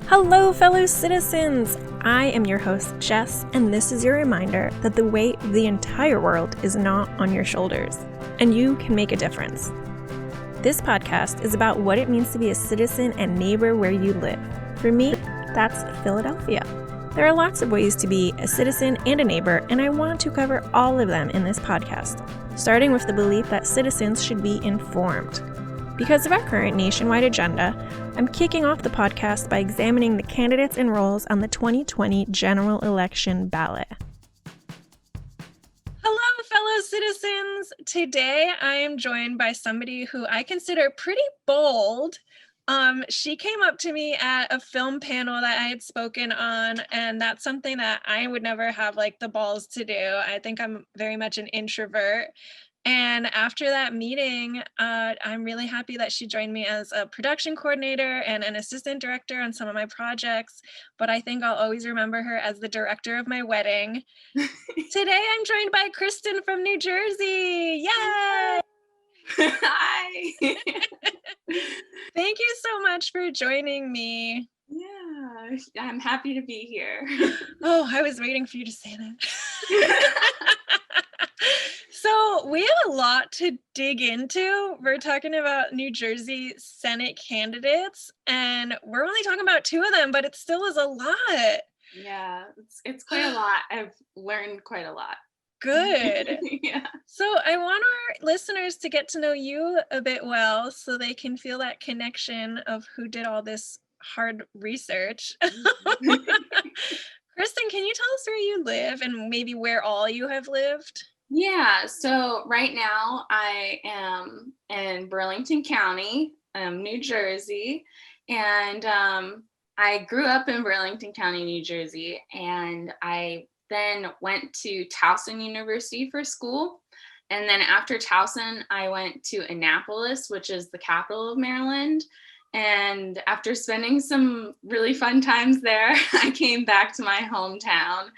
Hello, fellow citizens! I am your host, Jess, and this is your reminder that the weight of the entire world is not on your shoulders, and you can make a difference. This podcast is about what it means to be a citizen and neighbor where you live. For me, that's Philadelphia. There are lots of ways to be a citizen and a neighbor, and I want to cover all of them in this podcast, starting with the belief that citizens should be informed. Because of our current nationwide agenda, I'm kicking off the podcast by examining the candidates and roles on the 2020 general election ballot. Hello, fellow citizens! Today I am joined by somebody who I consider pretty bold. She came up to me at a film panel that I had spoken on, and that's something that I would never have the balls to do. I think I'm very much an introvert. And after that meeting, I'm really happy that she joined me as a production coordinator and an assistant director on some of my projects, but I think I'll always remember her as the director of my wedding. Today, I'm joined by Kristen from New Jersey. Yay! Hi! Thank you so much for joining me. Yeah, I'm happy to be here. Oh, I was waiting for you to say that. So we have a lot to dig into. We're talking about New Jersey Senate candidates, and we're only talking about two of them, but it still is a lot. Yeah, it's quite a lot. I've learned quite a lot. Good. Yeah. So I want our listeners to get to know you a bit well so they can feel that connection of who did all this hard research. Kristen, can you tell us where you live and maybe where all you have lived? Yeah, so right now I am in Burlington County, New Jersey, and I grew up in Burlington County, New Jersey, and I then went to Towson University for school. And then after Towson, I went to Annapolis, which is the capital of Maryland. And after spending some really fun times there, I came back to my hometown.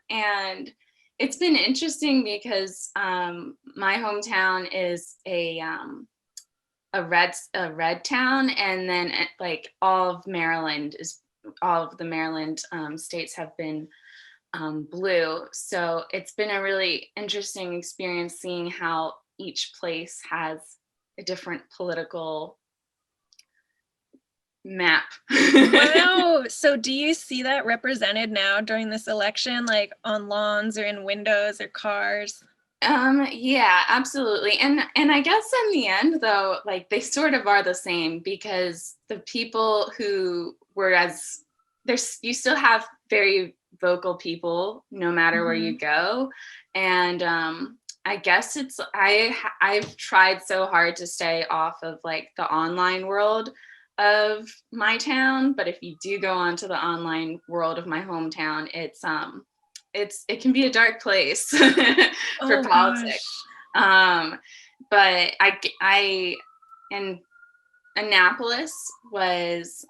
And it's been interesting because my hometown is a red town, and then all of the Maryland states have been blue. So it's been a really interesting experience seeing how each place has a different political map. Wow. So do you see that represented now during this election, like on lawns or in windows or cars? Yeah, absolutely. And I guess in the end though, they sort of are the same, because the people who were you still have very vocal people no matter where you go. And I guess I've tried so hard to stay off of the online world of my town, but if you do go onto the online world of my hometown, it can be a dark place for politics. But I in Annapolis was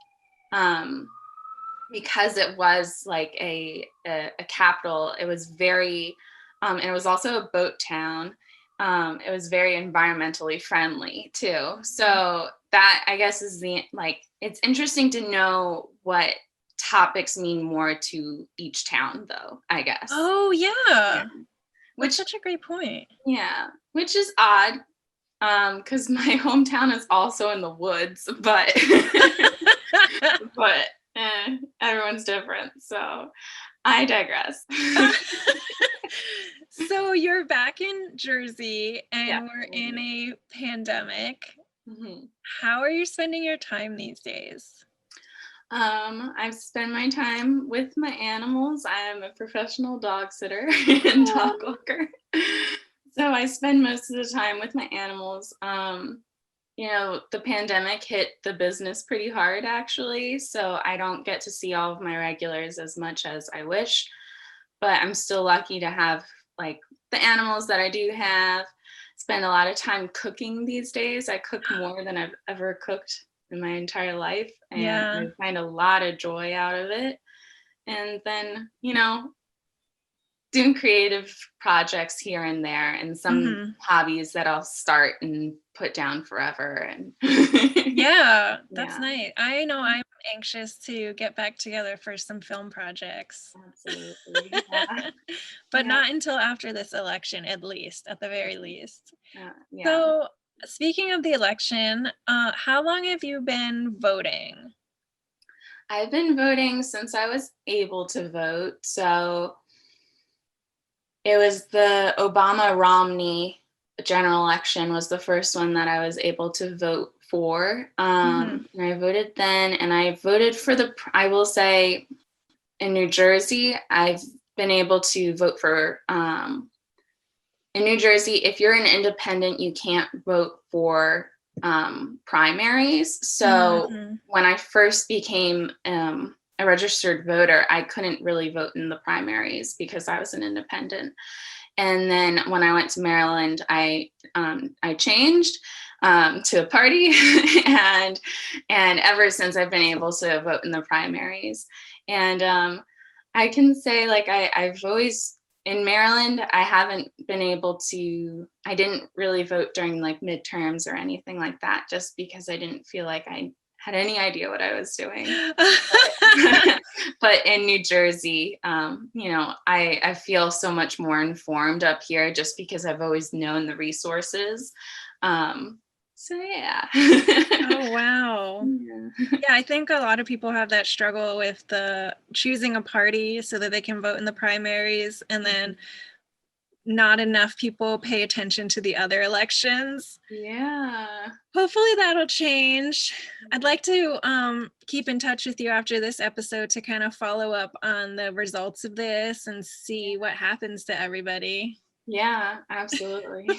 because it was a capital. It was very and it was also a boat town. It was very environmentally friendly too. So that, I guess, is it's interesting to know what topics mean more to each town though, I guess. Oh yeah. Which is such a great point. Yeah, which is odd because my hometown is also in the woods, but everyone's different, so I digress. So you're back in Jersey and Yeah. We're in a pandemic. Mm-hmm. How are you spending your time these days? I spend my time with my animals. I am a professional dog sitter and dog walker. So I spend most of the time with my animals. The pandemic hit the business pretty hard, actually. So I don't get to see all of my regulars as much as I wish. But I'm still lucky to have the animals that I do have. Spend a lot of time cooking these days. I cook more than I've ever cooked in my entire life, and I find a lot of joy out of it. And then doing creative projects here and there, and some hobbies that I'll start and put down forever. And yeah, that's nice. I know I'm anxious to get back together for some film projects. Absolutely. Yeah. But Yeah. not until after this election, at least, at the very least. Yeah. So, speaking of the election, how long have you been voting? I've been voting since I was able to vote. So it was the Obama-Romney general election was the first one that I was able to vote for. And I voted then, and I voted for I will say in New Jersey, I've been able to vote for, in New Jersey, if you're an independent, you can't vote for primaries. So when I first became a registered voter, I couldn't really vote in the primaries because I was an independent. And then when I went to Maryland, I changed to a party, and ever since I've been able to vote in the primaries. And I can say, like, I've always, in Maryland, I haven't been able to, I didn't really vote during like midterms or anything like that, just because I didn't feel like I had any idea what I was doing. But in New Jersey, I feel so much more informed up here just because I've always known the resources. So yeah. Oh, wow. Yeah, I think a lot of people have that struggle with choosing a party so that they can vote in the primaries, and then not enough people pay attention to the other elections. Yeah. Hopefully that'll change. I'd like to keep in touch with you after this episode to kind of follow up on the results of this and see what happens to everybody. Yeah, absolutely.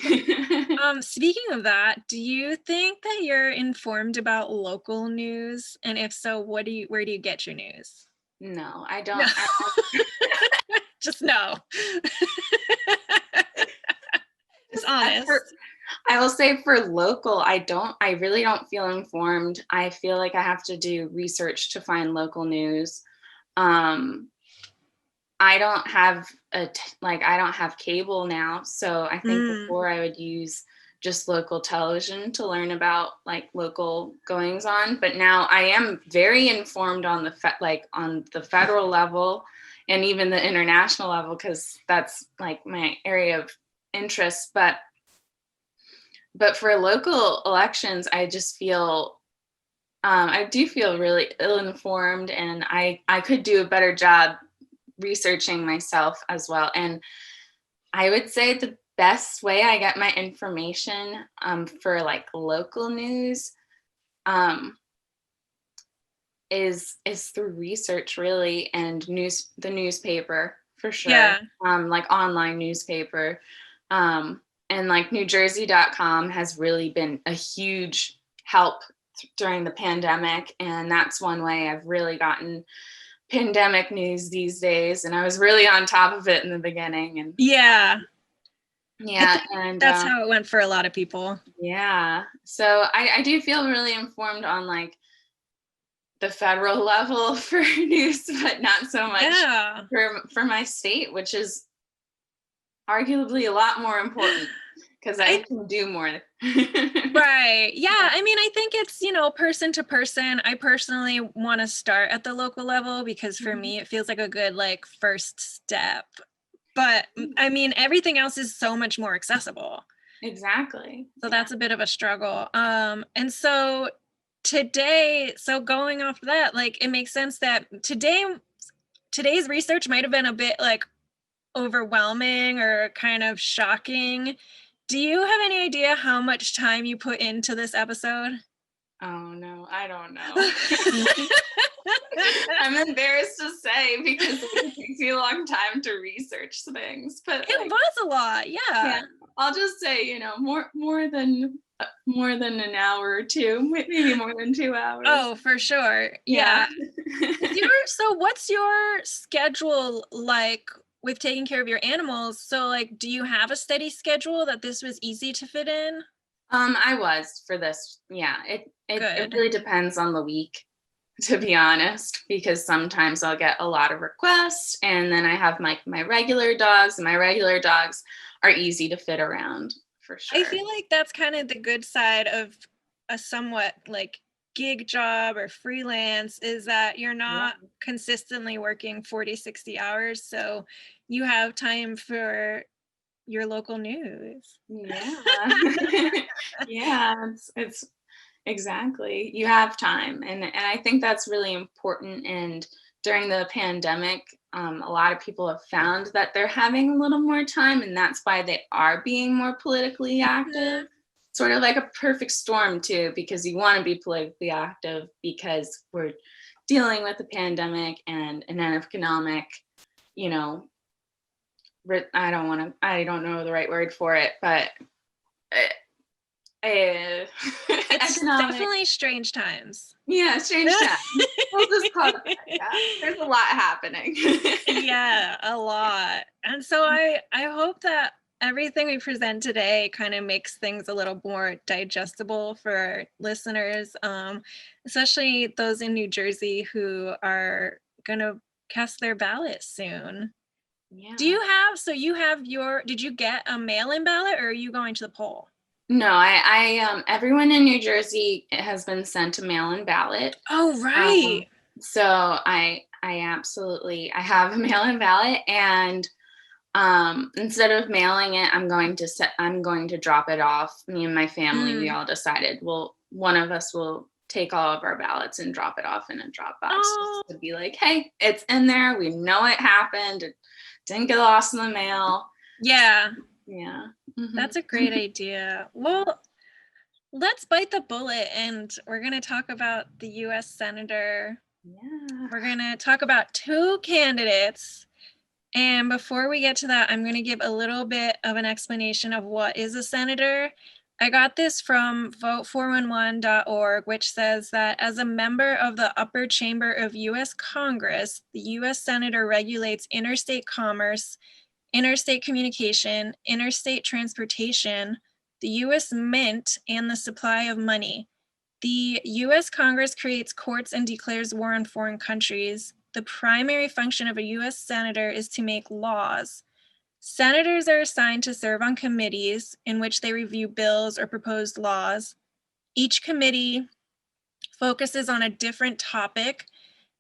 Speaking of that, do you think that you're informed about local news? And if so, where do you get your news? No, I don't. No. Just no. Just honest. I will say for local, I really don't feel informed. I feel like I have to do research to find local news. I don't have I don't have cable now. So I think before I would use just local television to learn about like local goings on. But now I am very informed on on the federal level and even the international level, because that's like my area of interest. But for local elections, I just feel I do feel really ill-informed, and I could do a better job researching myself as well. And I would say the best way I get my information for like local news is through research, really, and the newspaper for sure. Yeah. Like online newspaper. And like NewJersey.com has really been a huge help during the pandemic, and that's one way I've really gotten pandemic news these days, and I was really on top of it in the beginning. And yeah, and that's how it went for a lot of people. Yeah, so I do feel really informed on like the federal level for news, but not so much for my state, which is arguably a lot more important because I can do more. Right. Yeah. I mean, I think it's, person to person. I personally want to start at the local level because for me, it feels like a good like first step. But I mean, everything else is so much more accessible. Exactly. So that's a bit of a struggle. And so going off of that, like it makes sense that today's research might have been a bit like overwhelming or kind of shocking. Do you have any idea how much time you put into this episode? Oh no, I don't know. I'm embarrassed to say because it takes me a long time to research things, but it was a lot. Yeah. I'll just say, more than an hour or two, maybe more than 2 hours. Oh, for sure. Yeah. So what's your schedule like with taking care of your animals? So like, do you have a steady schedule that this was easy to fit in? I was for this. Yeah. It Good. really depends on the week, to be honest, because sometimes I'll get a lot of requests, and then I have my regular dogs, and my regular dogs are easy to fit around for sure. I feel like that's kind of the good side of a somewhat like gig job or freelance is that you're not consistently working 40, 60 hours. So you have time for your local news. Yeah. Yeah, it's exactly. You have time. And I think that's really important. And during the pandemic, a lot of people have found that they're having a little more time, and that's why they are being more politically active. Sort of like a perfect storm, too, because you want to be politically active because we're dealing with the pandemic and an economic, you know, I don't know the right word for it, but it's definitely strange times. Yeah, strange times. We'll just call it that. Yeah. There's a lot happening. Yeah, a lot. And so I hope that everything we present today kind of makes things a little more digestible for listeners, especially those in New Jersey who are going to cast their ballot soon. Yeah. Did you get a mail-in ballot, or are you going to the poll? No, I everyone in New Jersey has been sent a mail-in ballot. Oh, right. So I absolutely, I have a mail-in ballot, and instead of mailing it, I'm going to drop it off. Me and my family, we all decided, well, one of us will take all of our ballots and drop it off in a drop box to be like, hey, it's in there. We know it happened. It didn't get lost in the mail. Yeah. Yeah. That's a great idea. Well, let's bite the bullet, and we're going to talk about the U.S. Senator. Yeah. We're going to talk about two candidates. And before we get to that, I'm going to give a little bit of an explanation of what is a senator. I got this from vote411.org, which says that as a member of the upper chamber of U.S. Congress, the U.S. Senator regulates interstate commerce, interstate communication, interstate transportation, the U.S. Mint, and the supply of money. The U.S. Congress creates courts and declares war on foreign countries. The primary function of a U.S. Senator is to make laws. Senators are assigned to serve on committees in which they review bills or proposed laws. Each committee focuses on a different topic,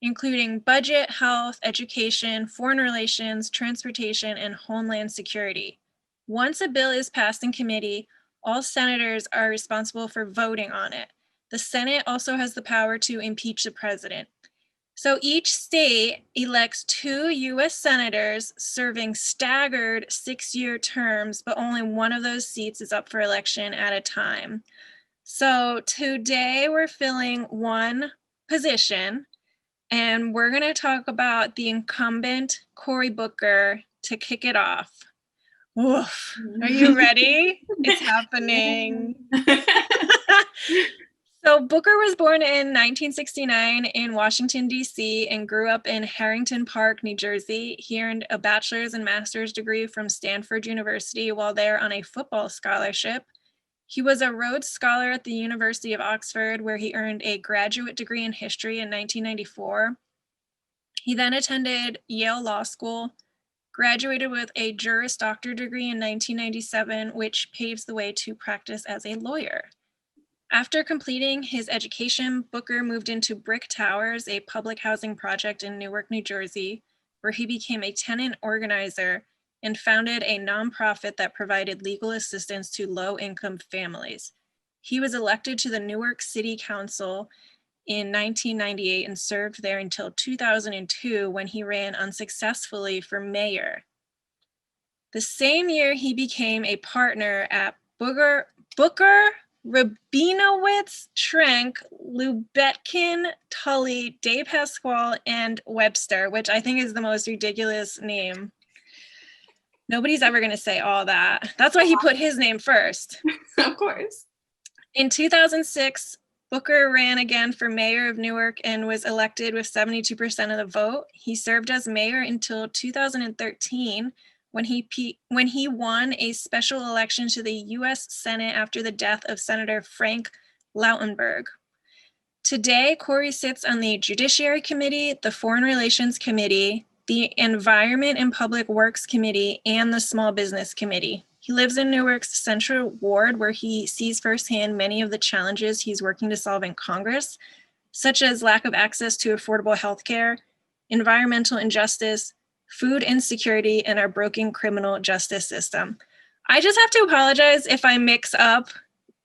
including budget, health, education, foreign relations, transportation, and homeland security. Once a bill is passed in committee, all senators are responsible for voting on it. The Senate also has the power to impeach the president. So each state elects 2 U.S. senators serving staggered 6-year terms, but only one of those seats is up for election at a time. So today we're filling one position, and we're going to talk about the incumbent, Cory Booker, to kick it off. Woof. Are you ready? It's happening. So Booker was born in 1969 in Washington, D.C., and grew up in Harrington Park, New Jersey. He earned a bachelor's and master's degree from Stanford University while there on a football scholarship. He was a Rhodes Scholar at the University of Oxford, where he earned a graduate degree in history in 1994. He then attended Yale Law School, graduated with a Juris Doctor degree in 1997, which paves the way to practice as a lawyer. After completing his education, Booker moved into Brick Towers, a public housing project in Newark, New Jersey, where he became a tenant organizer and founded a nonprofit that provided legal assistance to low-income families. He was elected to the Newark City Council in 1998 and served there until 2002 when he ran unsuccessfully for mayor. The same year, he became a partner at Booker, Rabinowitz, Trenk, Lubetkin, Tully, De Pasquale, and Webster, which I think is the most ridiculous name. Nobody's ever going to say all that. That's why he put his name first. Of course. In 2006, Booker ran again for mayor of Newark and was elected with 72% of the vote. He served as mayor until 2013, when he won a special election to the U.S. Senate after the death of Senator Frank Lautenberg. Today, Cory sits on the Judiciary Committee, the Foreign Relations Committee, the Environment and Public Works Committee, and the Small Business Committee. He lives in Newark's Central Ward, where he sees firsthand many of the challenges he's working to solve in Congress, such as lack of access to affordable health care, environmental injustice, food insecurity, and our broken criminal justice system. I just have to apologize if I mix up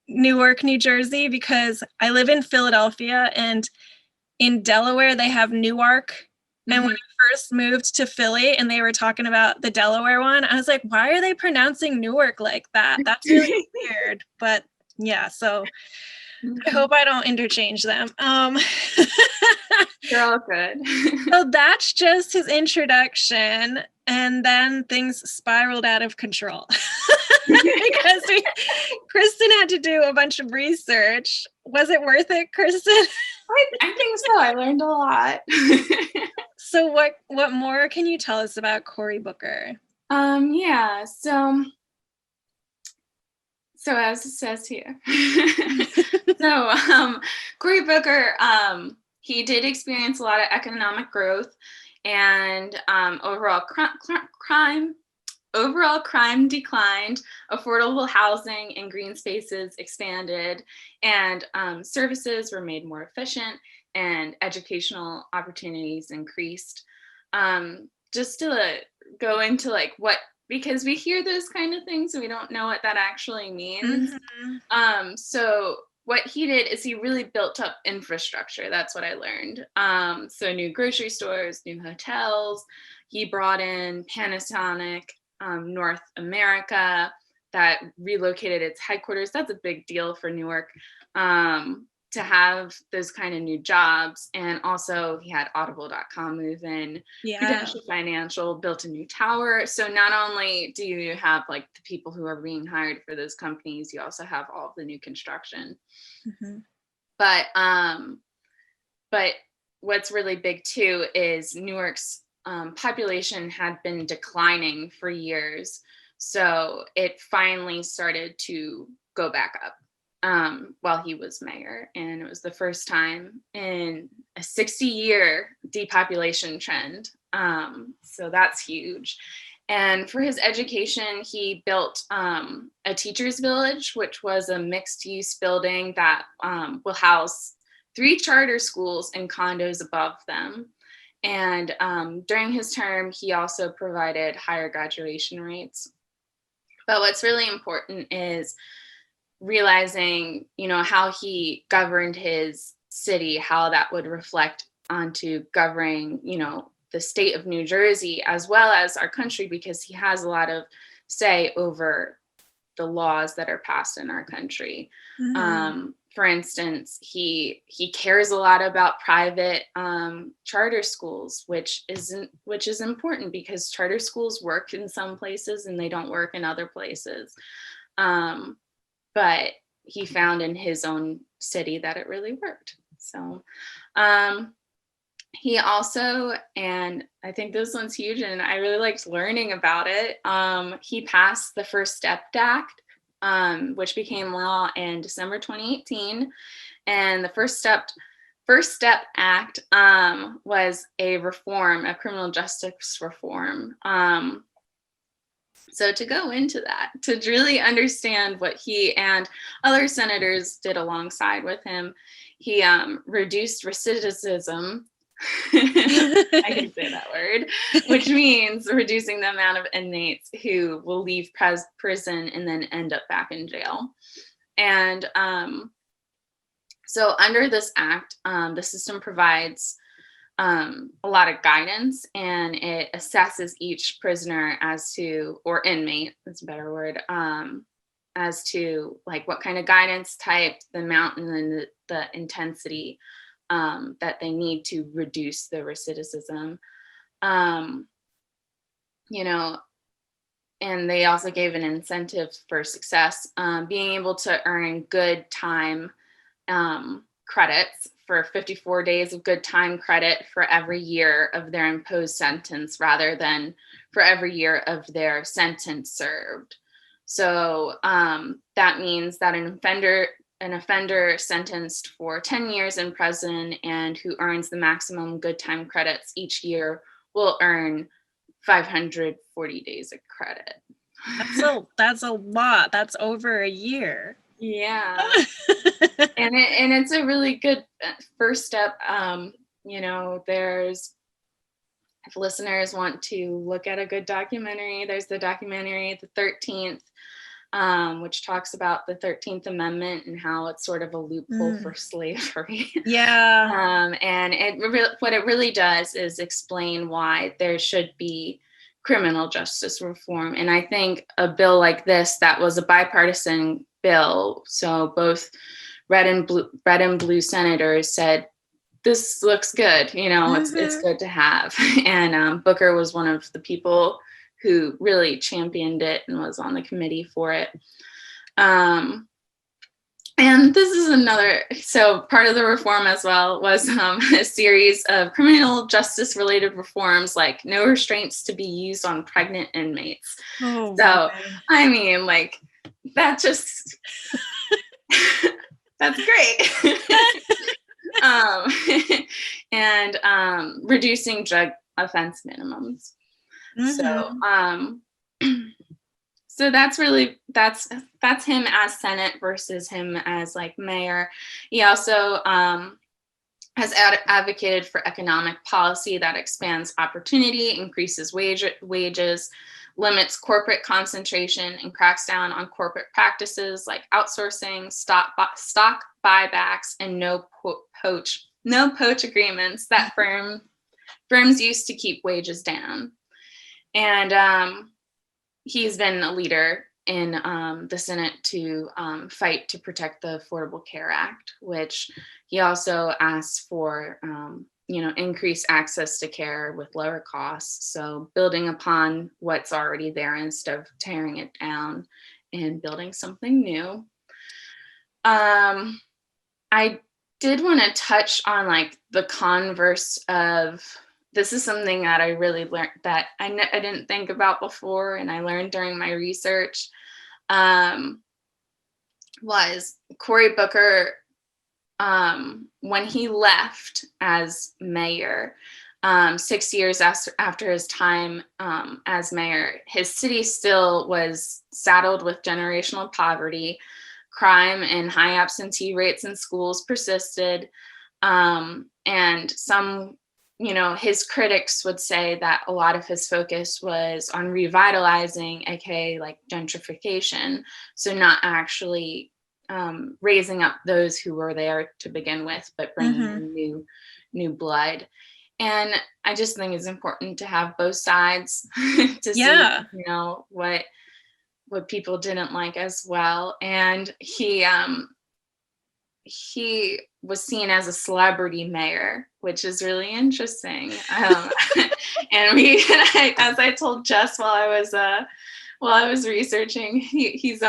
Newark, New Jersey, because I live in Philadelphia, and in Delaware, they have Newark. And when I first moved to Philly and they were talking about the Delaware one, I was like, why are they pronouncing Newark like that? That's really weird. But yeah, so I hope I don't interchange them. You're all good. So that's just his introduction. And then things spiraled out of control because Kristen had to do a bunch of research. Was it worth it, Kristen? I think so. I learned a lot. So what more can you tell us about Cory Booker? Yeah, so as it says here. So Cory Booker, he did experience a lot of economic growth, and overall crime declined, affordable housing and green spaces expanded, and services were made more efficient, and educational opportunities increased. Just to go into like what, because we hear those kind of things and we don't know what that actually means. So what he did is he really built up infrastructure. That's what I learned. So new grocery stores, new hotels. He brought in Panasonic, North America, that relocated its headquarters. That's a big deal for Newark, to have those kind of new jobs. And also he had Audible.com move in. Prudential Financial built a new tower. So not only do you have like the people who are being hired for those companies, you also have all of the new construction. But what's really big too is Newark's population had been declining for years. So it finally started to go back up while he was mayor. And it was the first time in a 60-year depopulation trend. So that's huge. And for his education, he built a teacher's village, which was a mixed use building that will house 3 charter schools and condos above them. And during his term, he also provided higher graduation rates. But what's really important is realizing, how he governed his city, how that would reflect onto governing, the state of New Jersey as well as our country, because he has a lot of say over the laws that are passed in our country. For instance, he cares a lot about private charter schools, which is important because charter schools work in some places and they don't work in other places. But he found in his own city that it really worked. So he also, and I think this one's huge and I really liked learning about it, he passed the First Step Act, which became law in December 2018. And the First Step Act was a criminal justice reform. So to go into that, to really understand what he and other senators did alongside with him, he reduced recidivism. I can say that word, which means reducing the amount of inmates who will leave prison and then end up back in jail. And so under this act, the system provides a lot of guidance, and it assesses each prisoner or inmate, that's a better word, as to like what kind of guidance type, the amount, and then the intensity that they need to reduce the recidivism. And they also gave an incentive for success, being able to earn good time credits for 54 days of good time credit for every year of their imposed sentence rather than for every year of their sentence served. So that means that an offender sentenced for 10 years in prison and who earns the maximum good time credits each year will earn 540 days of credit. That's a lot. That's over a year. Yeah. And it's a really good first step. There's, if listeners want to look at a good documentary, there's the documentary The 13th, which talks about the 13th Amendment and how it's sort of a loophole for slavery. Yeah. And what it really does is explain why there should be criminal justice reform. And I think a bill like this, that was a bipartisan bill, so both red and blue senators said, this looks good, it's good to have. And Booker was one of the people who really championed it and was on the committee for it. And this is so part of the reform as well was a series of criminal justice related reforms, like no restraints to be used on pregnant inmates. Oh, so, okay. I mean, like, that just, that's great. And reducing drug offense minimums. So that's really, that's him as Senate versus him as like mayor. He also has advocated for economic policy that expands opportunity, increases wages, limits corporate concentration, and cracks down on corporate practices like outsourcing, stock buybacks, and no poach agreements that firms used to keep wages down. And he's been a leader in the Senate to fight to protect the Affordable Care Act, which he also asked for, increased access to care with lower costs. So building upon what's already there instead of tearing it down and building something new. I did want to touch on like the converse of, this is something that I really learned that I didn't think about before, and I learned during my research, was Cory Booker, when he left as mayor, 6 years after his time as mayor, his city still was saddled with generational poverty, crime and high absentee rates in schools persisted, and some, his critics would say that a lot of his focus was on revitalizing, aka like gentrification, so not actually raising up those who were there to begin with, but bringing in new blood. And I just think it's important to have both sides to see, what people didn't like as well. And he was seen as a celebrity mayor, which is really interesting. And as I told Jess while I was researching, he's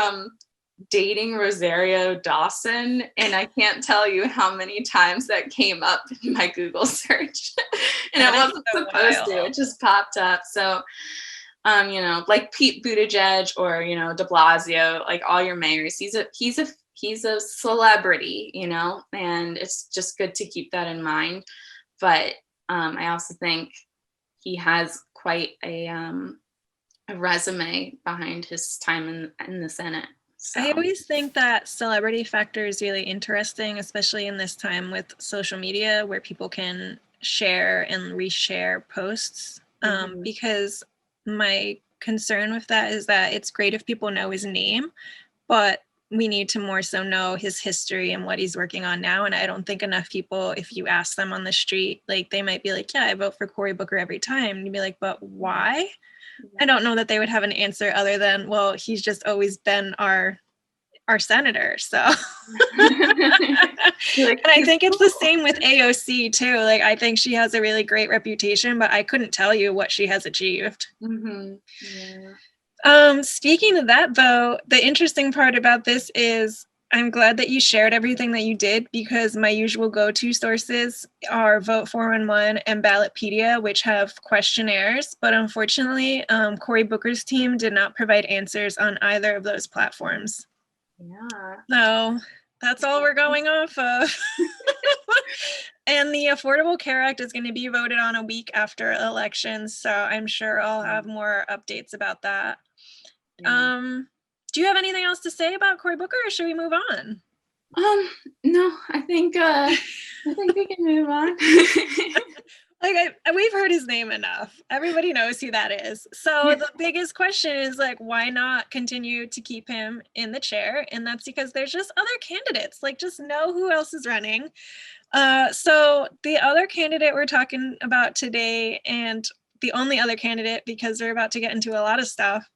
dating Rosario Dawson, and I can't tell you how many times that came up in my Google search. And it wasn't supposed to, it just popped up. So like Pete Buttigieg or de Blasio, like all your mayors, he's a celebrity, and it's just good to keep that in mind. But I also think he has quite a resume behind his time in the Senate. So. I always think that celebrity factor is really interesting, especially in this time with social media where people can share and reshare posts, because my concern with that is that it's great if people know his name, but we need to more so know his history and what he's working on now. And I don't think enough people, if you ask them on the street, like they might be like, yeah, I vote for Cory Booker every time. And you'd be like, but why? I don't know that they would have an answer other than, well, he's just always been our senator. So and I think it's the same with AOC too. Like, I think she has a really great reputation, but I couldn't tell you what she has achieved. Speaking of that though, the interesting part about this is I'm glad that you shared everything that you did, because my usual go-to sources are Vote 411 and Ballotpedia, which have questionnaires. But unfortunately, Cory Booker's team did not provide answers on either of those platforms. Yeah. So that's all we're going off of. And the Affordable Care Act is going to be voted on a week after elections. So I'm sure I'll have more updates about that. Do you have anything else to say about Cory Booker, or should we move on? No, I think we can move on. Like we've heard his name enough. Everybody knows who that is. So the biggest question is like, why not continue to keep him in the chair? And that's because there's just other candidates. Like, just know who else is running. So the other candidate we're talking about today, and the only other candidate, because we're about to get into a lot of stuff,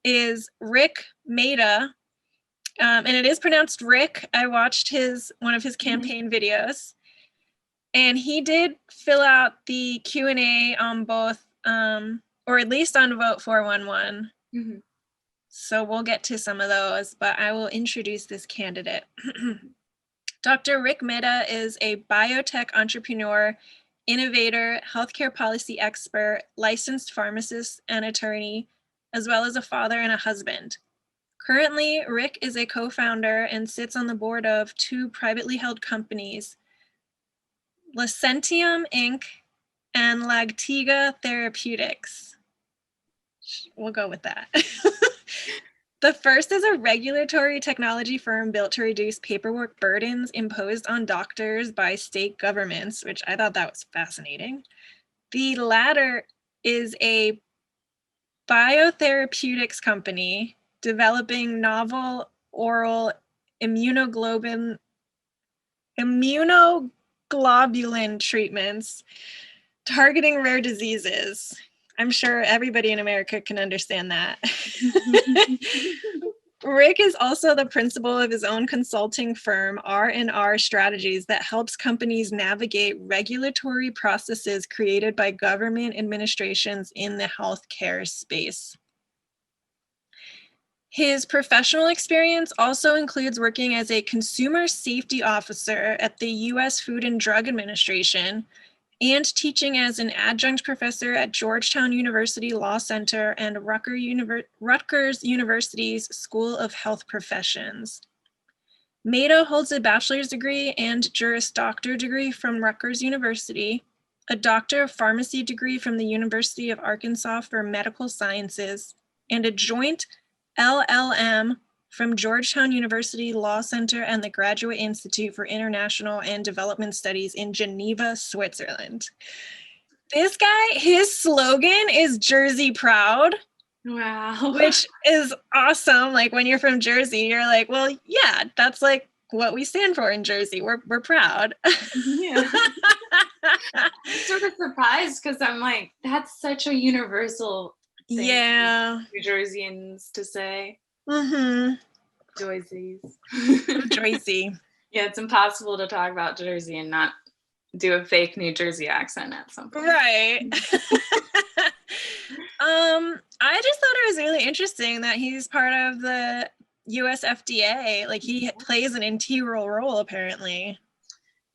is Rick Midda. And it is pronounced Rick. I watched one of his campaign videos. And he did fill out the Q&A on both, or at least on Vote 411. Mm-hmm. So we'll get to some of those, but I will introduce this candidate. Dr. Rick Midda is a biotech entrepreneur, innovator, healthcare policy expert, licensed pharmacist and attorney, as well as a father and a husband. Currently, Rick is a co-founder and sits on the board of two privately held companies, Licentium Inc. and Lagtiga Therapeutics. We'll go with that. The first is a regulatory technology firm built to reduce paperwork burdens imposed on doctors by state governments, which I thought that was fascinating. The latter is a biotherapeutics company developing novel oral immunoglobulin treatments targeting rare diseases. I'm sure everybody in America can understand that. Rick is also the principal of his own consulting firm, R&R Strategies, that helps companies navigate regulatory processes created by government administrations in the healthcare space. His professional experience also includes working as a consumer safety officer at the U.S. Food and Drug Administration and teaching as an adjunct professor at Georgetown University Law Center and Rutgers University's School of Health Professions. Maida holds a bachelor's degree and Juris Doctor degree from Rutgers University, a Doctor of Pharmacy degree from the University of Arkansas for Medical Sciences, and a joint LLM from Georgetown University Law Center and the Graduate Institute for International and Development Studies in Geneva, Switzerland. This guy, his slogan is Jersey Proud. Wow. Which is awesome. Like when you're from Jersey, you're like, well, yeah, that's like what we stand for in Jersey. We're proud. Yeah. I'm sort of surprised because I'm like, that's such a universal thing for New Jerseyans to say. Mm-hmm. Joyceys. Jersey. Yeah, it's impossible to talk about Jersey and not do a fake New Jersey accent at some point. Right. I just thought it was really interesting that he's part of the US FDA. Like he plays an integral role apparently.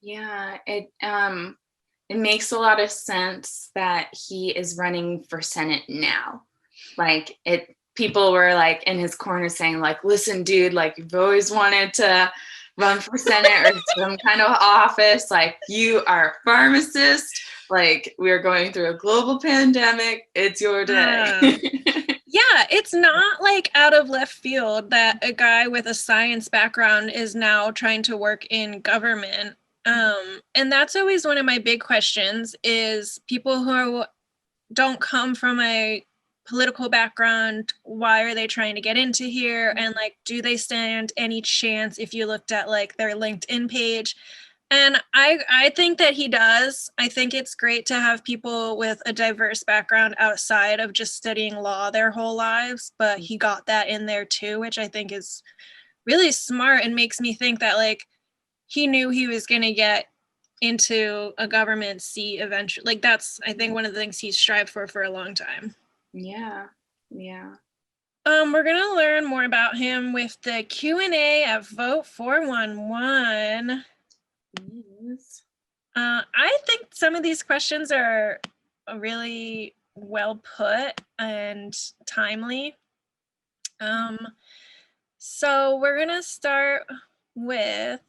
Yeah, it makes a lot of sense that he is running for Senate now. Like people were like in his corner saying like, listen, dude, like you've always wanted to run for Senate or some kind of office. Like you are a pharmacist. Like we're going through a global pandemic. It's your day. Yeah, it's not like out of left field that a guy with a science background is now trying to work in government. And that's always one of my big questions is people who don't come from a political background, why are they trying to get into here? And like, do they stand any chance if you looked at like their LinkedIn page? And I think that he does. I think it's great to have people with a diverse background outside of just studying law their whole lives, but he got that in there too, which I think is really smart and makes me think that like he knew he was going to get into a government seat eventually. Like that's, I think, one of the things he's strived for a long time. Yeah. We're gonna learn more about him with the Q&A at Vote 411. Yes. I think some of these questions are really well put and timely. So we're gonna start with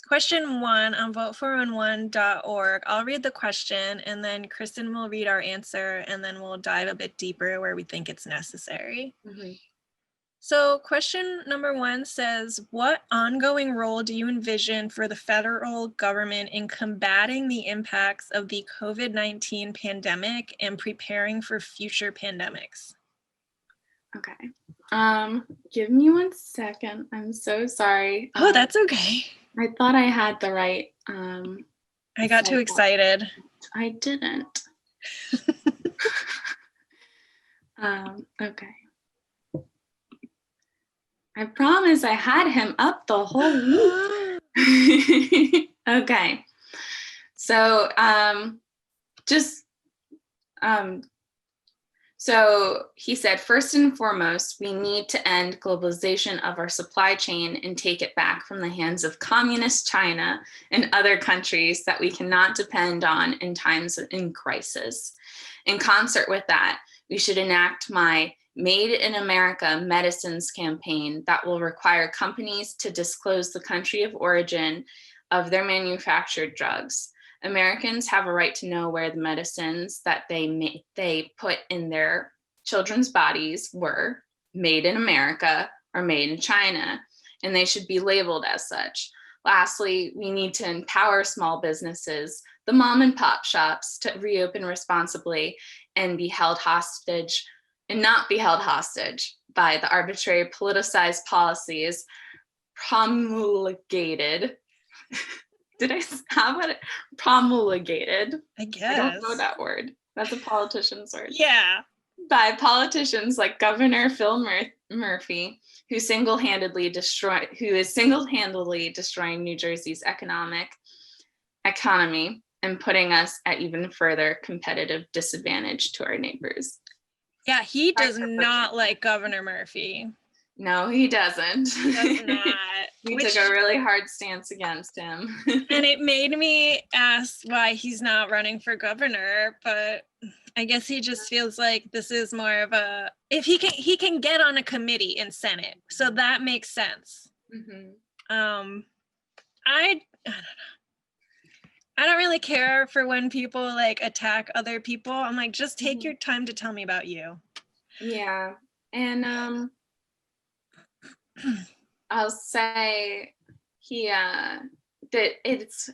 Question 1 on vote411.org. I'll read the question and then Kristen will read our answer and then we'll dive a bit deeper where we think it's necessary. Mm-hmm. So question number 1 says, what ongoing role do you envision for the federal government in combating the impacts of the COVID-19 pandemic and preparing for future pandemics? Okay. Give me 1 second. I'm so sorry. Oh, that's okay. I thought I had the right. I got too excited. I didn't. Okay. I promise I had him up the whole week. Okay. So, so he said, first and foremost, we need to end globalization of our supply chain and take it back from the hands of communist China and other countries that we cannot depend on in times in crisis. In concert with that, we should enact my Made in America medicines campaign that will require companies to disclose the country of origin of their manufactured drugs. Americans have a right to know where the medicines that they put in their children's bodies were made in America or made in China, and they should be labeled as such. Lastly, we need to empower small businesses, the mom and pop shops, to reopen responsibly and be held hostage and not be held hostage by the arbitrary politicized policies promulgated. Did I have it? Promulgated? I guess. I don't know that word. That's a politician's word. Yeah. By politicians like Governor Phil Murphy, who is single-handedly destroying New Jersey's economy and putting us at even further competitive disadvantage to our neighbors. Yeah, he does not like Governor Murphy. No, he doesn't. Does not. We took a really hard stance against him. And it made me ask why he's not running for governor, but I guess he just feels like this is more of a, if he can get on a committee in Senate, so that makes sense. Mm-hmm. I don't know. I don't really care for when people like attack other people. I'm like, just take your time to tell me about you. Yeah. And I'll say that it's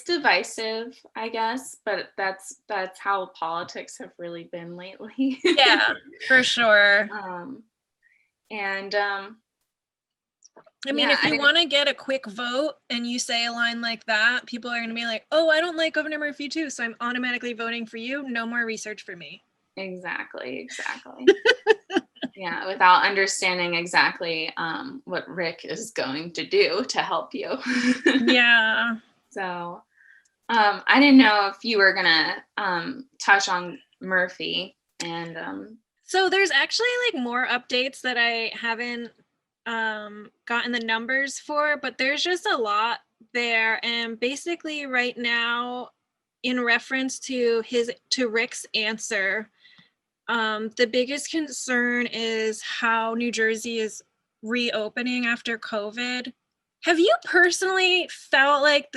divisive, I guess, but that's how politics have really been lately. Yeah, for sure. I mean, if you want to get a quick vote and you say a line like that, people are going to be like, oh, I don't like Governor Murphy too, so I'm automatically voting for you. No more research for me. Exactly. Yeah, without understanding exactly what Rick is going to do to help you. Yeah. So I didn't know if you were going to touch on Murphy. And so there's actually like more updates that I haven't gotten the numbers for, but there's just a lot there. And basically right now, in reference to Rick's answer, the biggest concern is how New Jersey is reopening after COVID. Have you personally felt like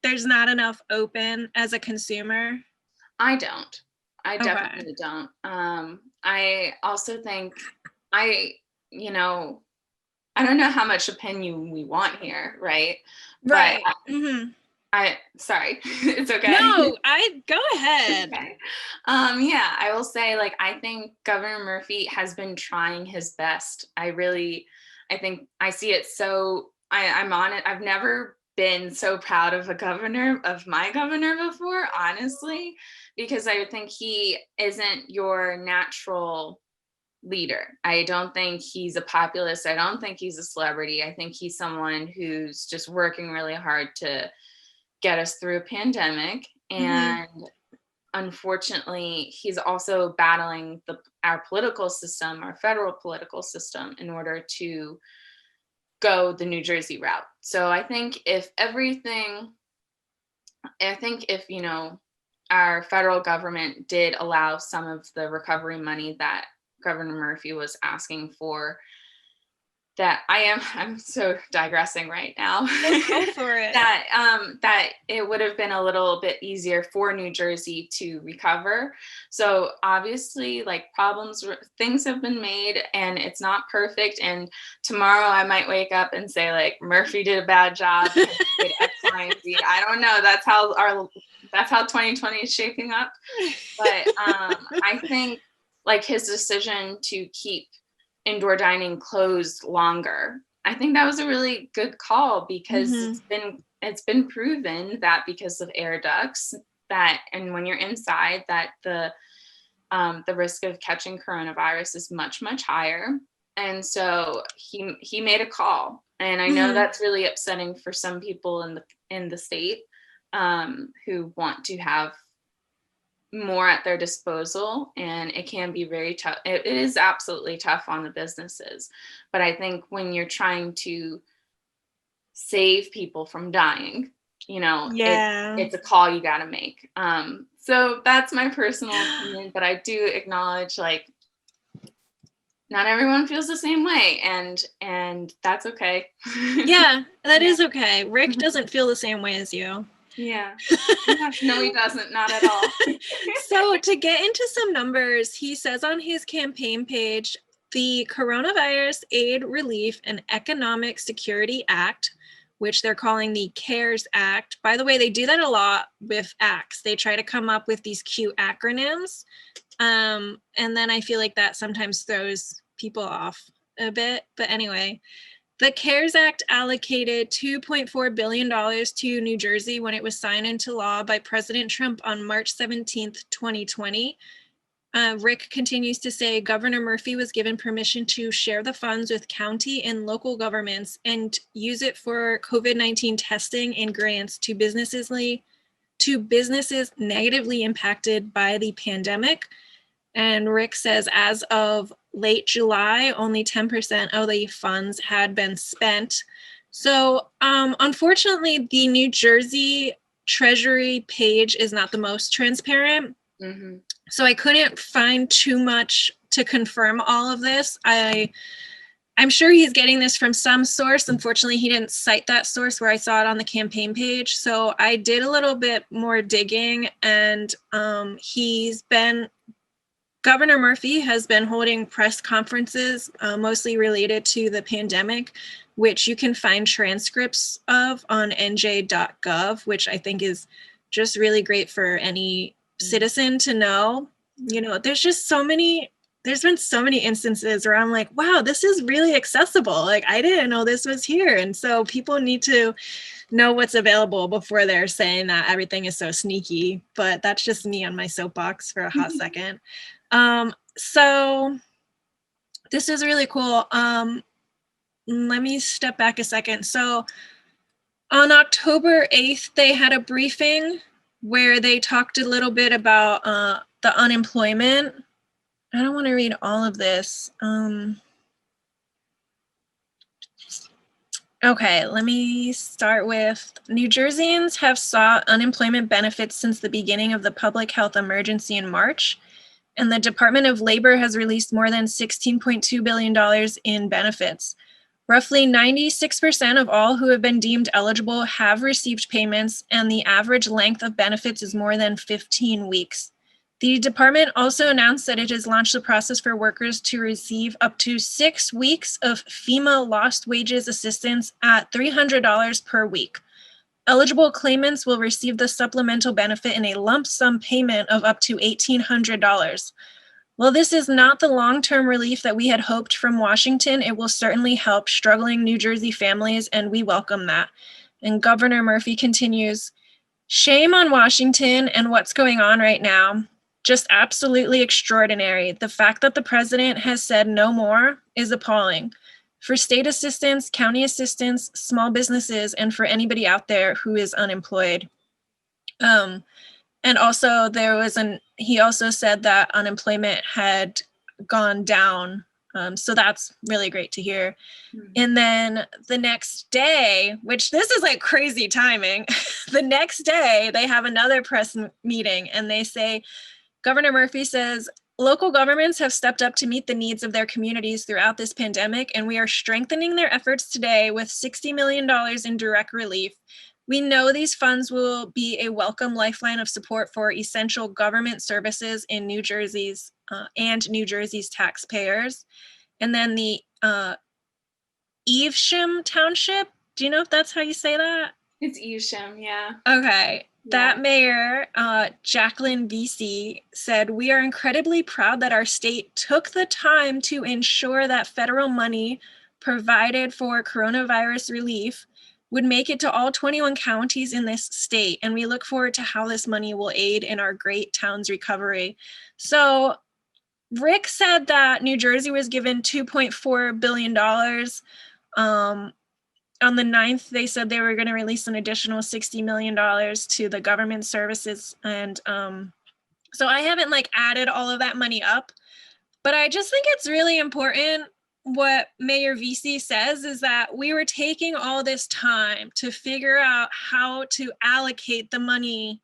there's not enough open as a consumer? I don't. I definitely don't. I also think I don't know how much opinion we want here, right? Right. But sorry, it's okay. No, go ahead. Okay. Yeah, I will say, like, I think Governor Murphy has been trying his best. I think I see it. So I'm on it. I've never been so proud of my governor before, honestly, because I think he isn't your natural leader. I don't think he's a populist. I don't think he's a celebrity. I think he's someone who's just working really hard to get us through a pandemic. And unfortunately, he's also battling our political system, our federal political system, in order to go the New Jersey route. So I think if our federal government did allow some of the recovery money that Governor Murphy was asking for, I'm so digressing right now. Go for it. that it would have been a little bit easier for New Jersey to recover. So obviously, like, things have been made, and it's not perfect. And tomorrow I might wake up and say, like, Murphy did a bad job, did X, Y, and Z. I don't know. That's how 2020 is shaping up. But I think, like, his decision to keep indoor dining closed longer, I think that was a really good call, because it's been proven that because of air ducts, and when you're inside, that the risk of catching coronavirus is much, much higher. And so he made a call, and I know that's really upsetting for some people in the state who want to have more at their disposal, and it can be very tough. It is absolutely tough on the businesses, but I think when you're trying to save people from dying, it's a call you got to make. So that's my personal opinion, but I do acknowledge, like, not everyone feels the same way, and that's okay. Yeah, that is okay. Rick doesn't feel the same way as you. Yeah. No, he doesn't. Not at all. So to get into some numbers, he says on his campaign page, the Coronavirus Aid, Relief, and Economic Security Act, which they're calling the CARES Act. By the way, they do that a lot with acts. They try to come up with these cute acronyms. And then I feel like that sometimes throws people off a bit. But anyway, the CARES Act allocated $2.4 billion to New Jersey when it was signed into law by President Trump on March 17th, 2020. Rick continues to say Governor Murphy was given permission to share the funds with county and local governments and use it for COVID-19 testing and grants to businesses negatively impacted by the pandemic. And Rick says as of late July, only 10% of the funds had been spent. So unfortunately, the New Jersey Treasury page is not the most transparent. So I couldn't find too much to confirm all of this. I'm sure he's getting this from some source. Unfortunately, he didn't cite that source where I saw it on the campaign page. So I did a little bit more digging, and Governor Murphy has been holding press conferences, mostly related to the pandemic, which you can find transcripts of on nj.gov, which I think is just really great for any citizen to know. There's been so many instances where I'm like, wow, this is really accessible. Like, I didn't know this was here. And so people need to know what's available before they're saying that everything is so sneaky. But that's just me on my soapbox for a hot second. So this is really cool. Let me step back a second. So on October 8th, they had a briefing where they talked a little bit about the unemployment. I don't want to read all of this. Okay, let me start with New Jerseyans have sought unemployment benefits since the beginning of the public health emergency in March. And the Department of Labor has released more than $16.2 billion in benefits. Roughly 96% of all who have been deemed eligible have received payments, and the average length of benefits is more than 15 weeks. The department also announced that it has launched the process for workers to receive up to 6 weeks of FEMA lost wages assistance at $300 per week. Eligible claimants will receive the supplemental benefit in a lump sum payment of up to $1,800. While this is not the long-term relief that we had hoped from Washington, it will certainly help struggling New Jersey families, and we welcome that. And Governor Murphy continues, shame on Washington and what's going on right now. Just absolutely extraordinary. The fact that the president has said no more is appalling. For state assistance, county assistance, small businesses, and for anybody out there who is unemployed. And also he also said that unemployment had gone down. So that's really great to hear. And then the next day, which this is like crazy timing, the next day they have another press meeting and they say, Governor Murphy says, Local governments have stepped up to meet the needs of their communities throughout this pandemic, and we are strengthening their efforts today with $60 million in direct relief. We know these funds will be a welcome lifeline of support for essential government services in New Jersey's and New Jersey's taxpayers. And then the Evesham Township, do you know if that's how you say that? It's Evesham, yeah. Okay. That Yeah. mayor, Jacqueline VC, said, "We are incredibly proud that our state took the time to ensure that federal money provided for coronavirus relief would make it to all 21 counties in this state. And we look forward to how this money will aid in our great town's recovery." So Rick said that New Jersey was given $2.4 billion. On the 9th, they said they were going to release an additional $60 million to the government services. And so I haven't added all of that money up, but I just think it's really important what Mayor VC says is that we were taking all this time to figure out how to allocate the money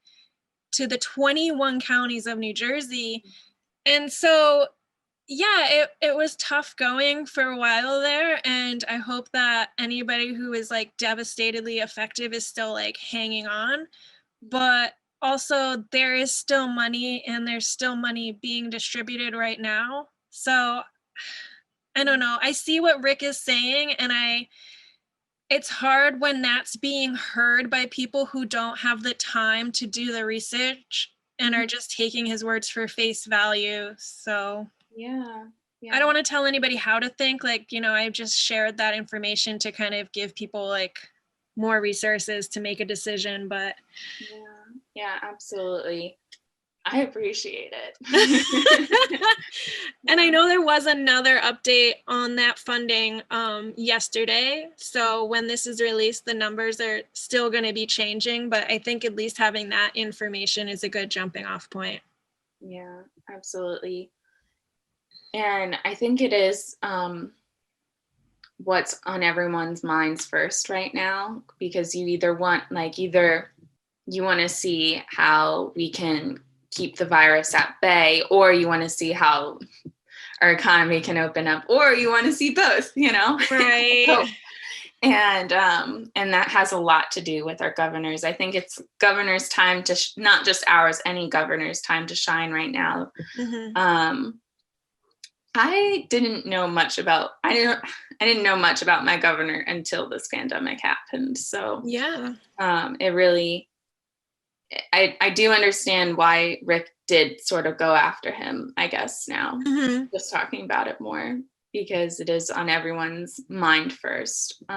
to the 21 counties of New Jersey. And so yeah, it was tough going for a while there, and I hope that anybody who is devastatedly affected is still hanging on. But also there is still money, and there's still money being distributed right now. So I don't know. I see what Rick is saying, and it's hard when that's being heard by people who don't have the time to do the research and are just taking his words for face value. So Yeah. I don't want to tell anybody how to think. I just shared that information to kind of give people more resources to make a decision. But yeah, absolutely. I appreciate it. And I know there was another update on that funding yesterday. So when this is released, the numbers are still going to be changing. But I think at least having that information is a good jumping off point. Yeah, absolutely. And I think it is what's on everyone's minds first right now, because you either want you want to see how we can keep the virus at bay, or you want to see how our economy can open up, or you want to see both, Right. And that has a lot to do with our governors. I think it's governors' time to not just ours, any governor's time to shine right now. Mm-hmm. I didn't know much about my governor until this pandemic happened. So yeah, it really, I do understand why Rick did sort of go after him, I guess now, just talking about it more, because it is on everyone's mind first. So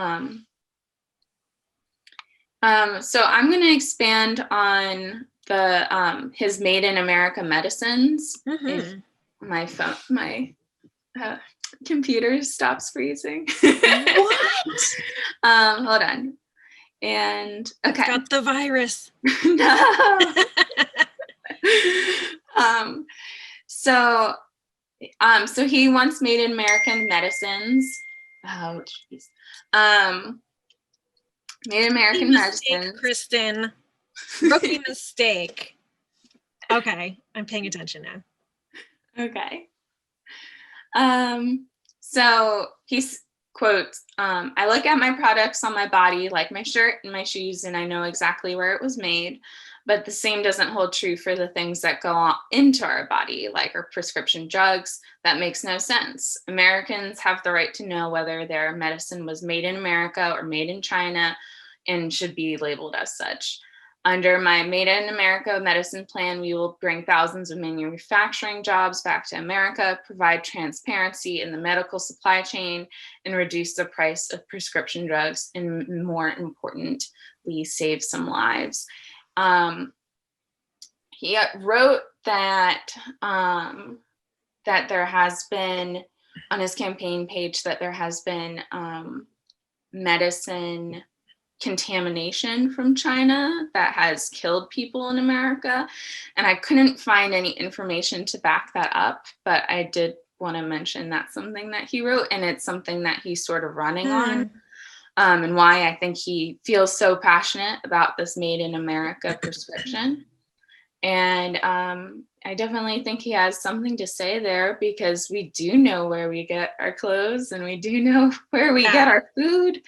I'm going to expand on the his Made in America medicines. If my computer stops freezing. What? Hold on. And okay. It's got the virus. No. So he wants Made in American medicines. Oh jeez. Made in American medicines. Kristen. Rookie mistake. Okay, I'm paying attention now. Okay. So he's quotes, "I look at my products on my body like my shirt and my shoes, and I know exactly where it was made, but the same doesn't hold true for the things that go on into our body, like our prescription drugs. That makes no sense. Americans have the right to know whether their medicine was made in America or made in China, and should be labeled as such. Under my Made in America medicine plan, we will bring thousands of manufacturing jobs back to America, provide transparency in the medical supply chain, and reduce the price of prescription drugs, and more importantly, save some lives." He wrote that that there has been, on his campaign page, that there has been medicine contamination from China that has killed people in America. And I couldn't find any information to back that up, but I did want to mention that's something that he wrote, and it's something that he's sort of running on, and why I think he feels so passionate about this Made in America prescription. And I definitely think he has something to say there, because we do know where we get our clothes and we do know where we get our food,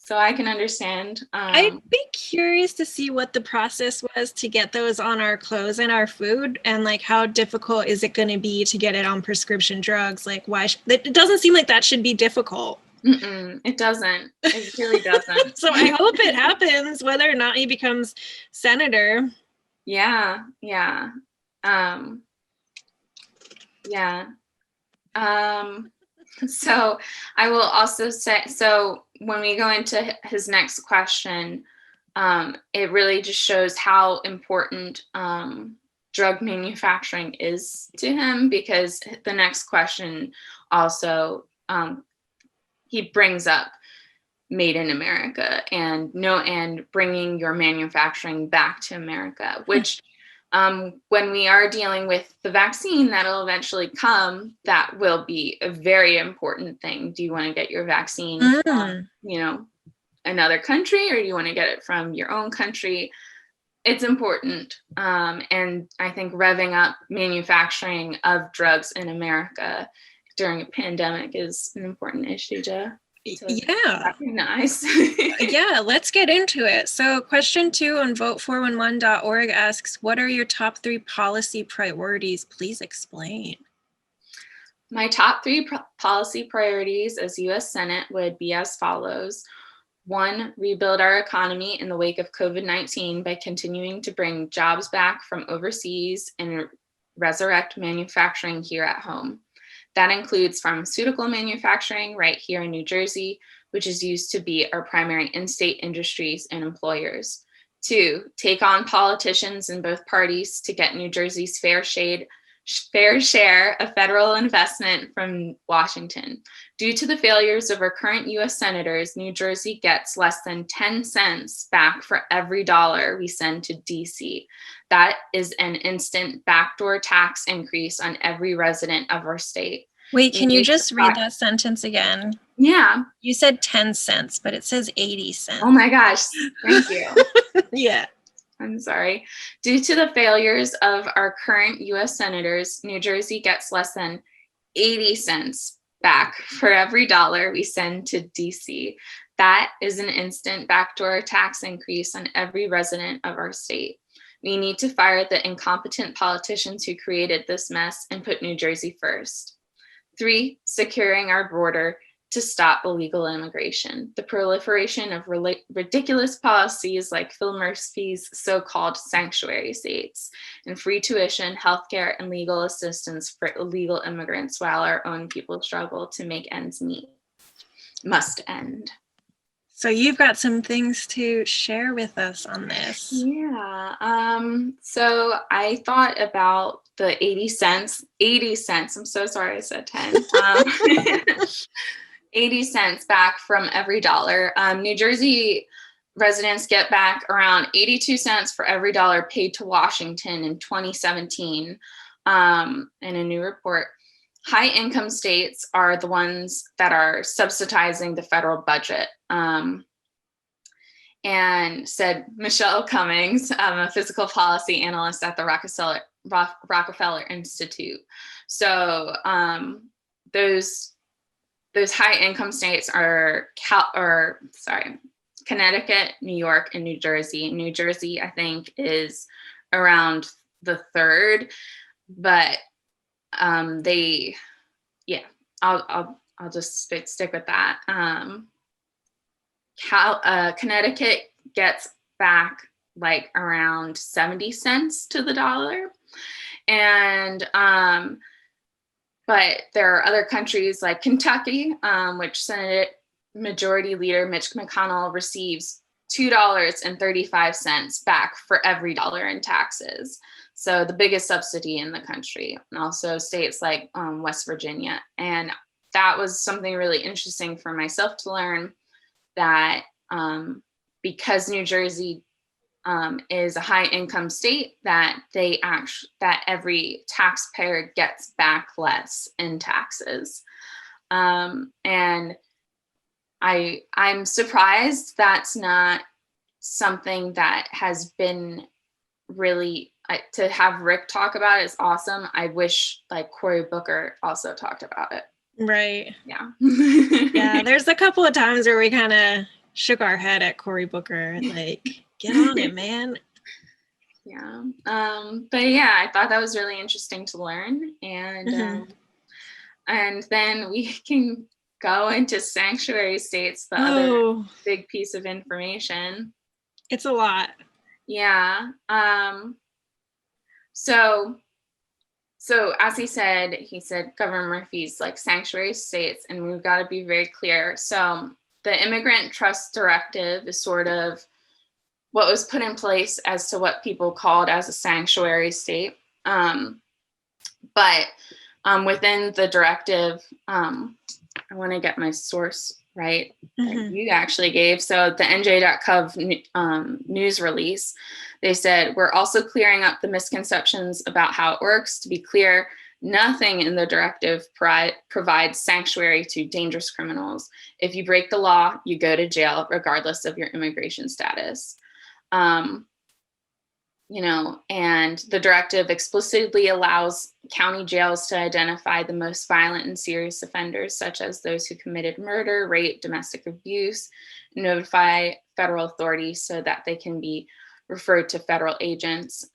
so I can understand. I'd be curious to see what the process was to get those on our clothes and our food, and like how difficult is it going to be to get it on prescription drugs? Like, why it doesn't seem like that should be difficult. It doesn't. It really doesn't. So I hope it happens, whether or not he becomes senator. Yeah. So I will also say, so when we go into his next question, it really just shows how important drug manufacturing is to him, because the next question also, he brings up Made in America and bringing your manufacturing back to America, which when we are dealing with the vaccine that'll eventually come, that will be a very important thing. Do you want to get your vaccine from, another country, or do you want to get it from your own country? It's important. And I think revving up manufacturing of drugs in America during a pandemic is an important issue to recognize. Yeah, let's get into it. So question 2 on vote411.org asks, what are your top 3 policy priorities? Please explain. My top 3 policy priorities as U.S. Senate would be as follows. 1, rebuild our economy in the wake of COVID-19 by continuing to bring jobs back from overseas and resurrect manufacturing here at home. That includes pharmaceutical manufacturing right here in New Jersey, which is used to be our primary in-state industries and employers. 2, take on politicians in both parties to get New Jersey's fair share of federal investment from Washington. Due to the failures of our current U.S. senators, New Jersey gets less than 10 cents back for every dollar we send to D.C. That is an instant backdoor tax increase on every resident of our state. Wait, can you just read that sentence again? Yeah. You said 10 cents, but it says 80 cents. Oh my gosh, thank you. Yeah. I'm sorry. Due to the failures of our current U.S. senators, New Jersey gets less than 80 cents back for every dollar we send to D.C. That is an instant backdoor tax increase on every resident of our state. We need to fire the incompetent politicians who created this mess and put New Jersey first. 3, securing our border to stop illegal immigration. The proliferation of ridiculous policies like Phil Murphy's so-called sanctuary states and free tuition, healthcare, and legal assistance for illegal immigrants while our own people struggle to make ends meet must end. So you've got some things to share with us on this. Yeah. So I thought about the 80 cents. I'm so sorry I said 10. 80 cents back from every dollar. New Jersey residents get back around 82 cents for every dollar paid to Washington in 2017 in a new report. High income states are the ones that are subsidizing the federal budget. And said Michelle Cummings, a fiscal policy analyst at the Rockefeller Institute. So those high income states are Connecticut, New York, and New Jersey. New Jersey, I think, is around the 3rd, but I'll just stick with that. Connecticut gets back like around 70 cents to the dollar. And, but there are other countries like Kentucky, which Senate Majority Leader Mitch McConnell receives $2.35 back for every dollar in taxes. So the biggest subsidy in the country, and also states like West Virginia. And that was something really interesting for myself to learn, that because New Jersey is a high income state, that every taxpayer gets back less in taxes. And I'm surprised that's not something that has been really to have Rick talk about it is awesome. I wish like Cory Booker also talked about it. Right. Yeah. Yeah, there's a couple of times where we kind of shook our head at Cory Booker, like, get on it, man. Yeah. But yeah, I thought that was really interesting to learn. And then we can go into sanctuary states, the other big piece of information. It's a lot. Yeah. So as he said Governor Murphy's like sanctuary states, and we've got to be very clear. So the Immigrant Trust Directive is sort of what was put in place as to what people called as a sanctuary state. But within the directive, I want to get my source right, that you actually gave. So the NJ.gov news release, they said, we're also clearing up the misconceptions about how it works. To be clear, nothing in the directive provides sanctuary to dangerous criminals. If you break the law, you go to jail regardless of your immigration status. And the directive explicitly allows county jails to identify the most violent and serious offenders, such as those who committed murder, rape, domestic abuse, notify federal authorities so that they can be referred to federal agents.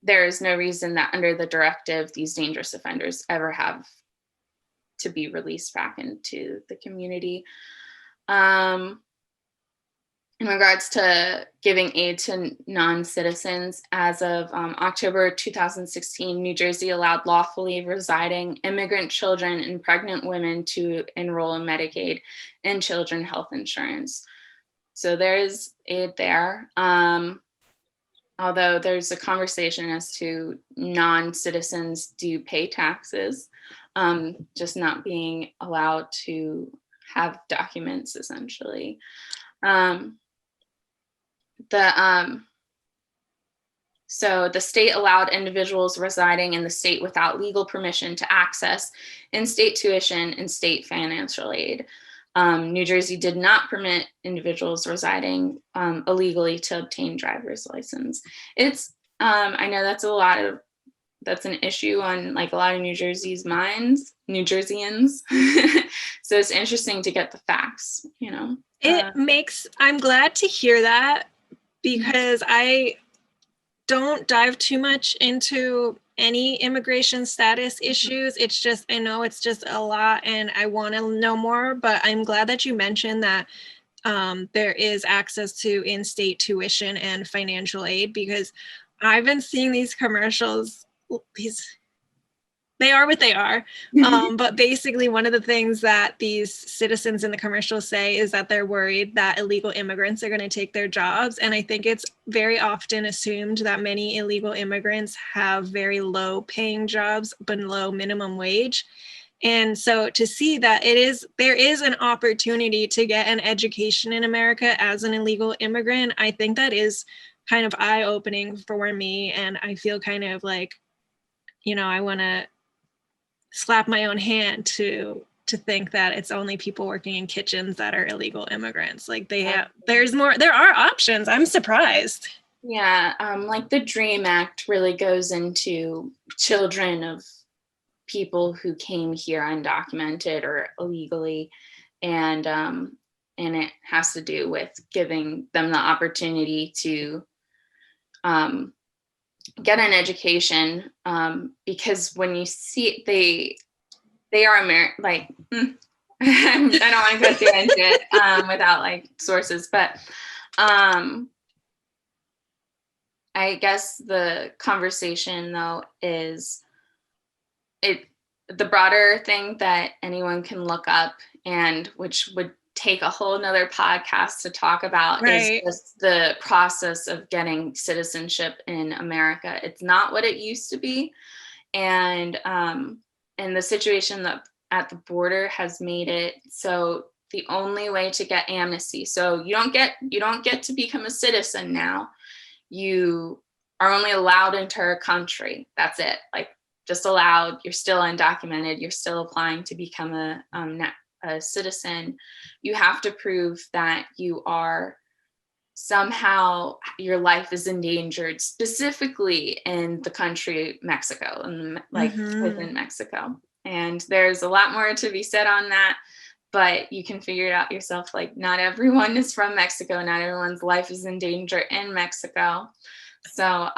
There is no reason that under the directive, these dangerous offenders ever have to be released back into the community. In regards to giving aid to non-citizens, as of October 2016, New Jersey allowed lawfully residing immigrant children and pregnant women to enroll in Medicaid and children health insurance. So there's aid there. Although there's a conversation as to non-citizens do pay taxes, just not being allowed to have documents, essentially. So the state allowed individuals residing in the state without legal permission to access in-state tuition and state financial aid. New Jersey did not permit individuals residing illegally to obtain driver's license. I know that's an issue on like a lot of New Jerseyans. So it's interesting to get the facts, I'm glad to hear that, because I don't dive too much into any immigration status issues. It's just, I know it's just a lot and I want to know more, but I'm glad that you mentioned that there is access to in-state tuition and financial aid, because I've been seeing these commercials, they are what they are. But basically one of the things that these citizens in the commercials say is that they're worried that illegal immigrants are going to take their jobs. And I think it's very often assumed that many illegal immigrants have very low paying jobs, below minimum wage. And so to see that there is an opportunity to get an education in America as an illegal immigrant, I think that is kind of eye-opening for me. And I feel kind of like, I want to slap my own hand to think that it's only people working in kitchens that are illegal immigrants. Like there are options. I'm surprised. Yeah, like the DREAM Act really goes into children of people who came here undocumented or illegally, and it has to do with giving them the opportunity to get an education, because when you see they are American, like I don't want to go too into it without like sources, but I guess the conversation though is the broader thing that anyone can look up, and which would take a whole nother podcast to talk about, right, is just the process of getting citizenship in America. It's not what it used to be. And the situation that at the border has made it so the only way to get amnesty, so you don't get to become a citizen now. You are only allowed into our country. That's it. Like, just allowed. You're still undocumented. You're still applying to become a citizen. You have to prove that you are somehow your life is endangered, specifically in the country Mexico, and like within Mexico. And there's a lot more to be said on that, but you can figure it out yourself. Like, not everyone is from Mexico, not everyone's life is in danger in Mexico. So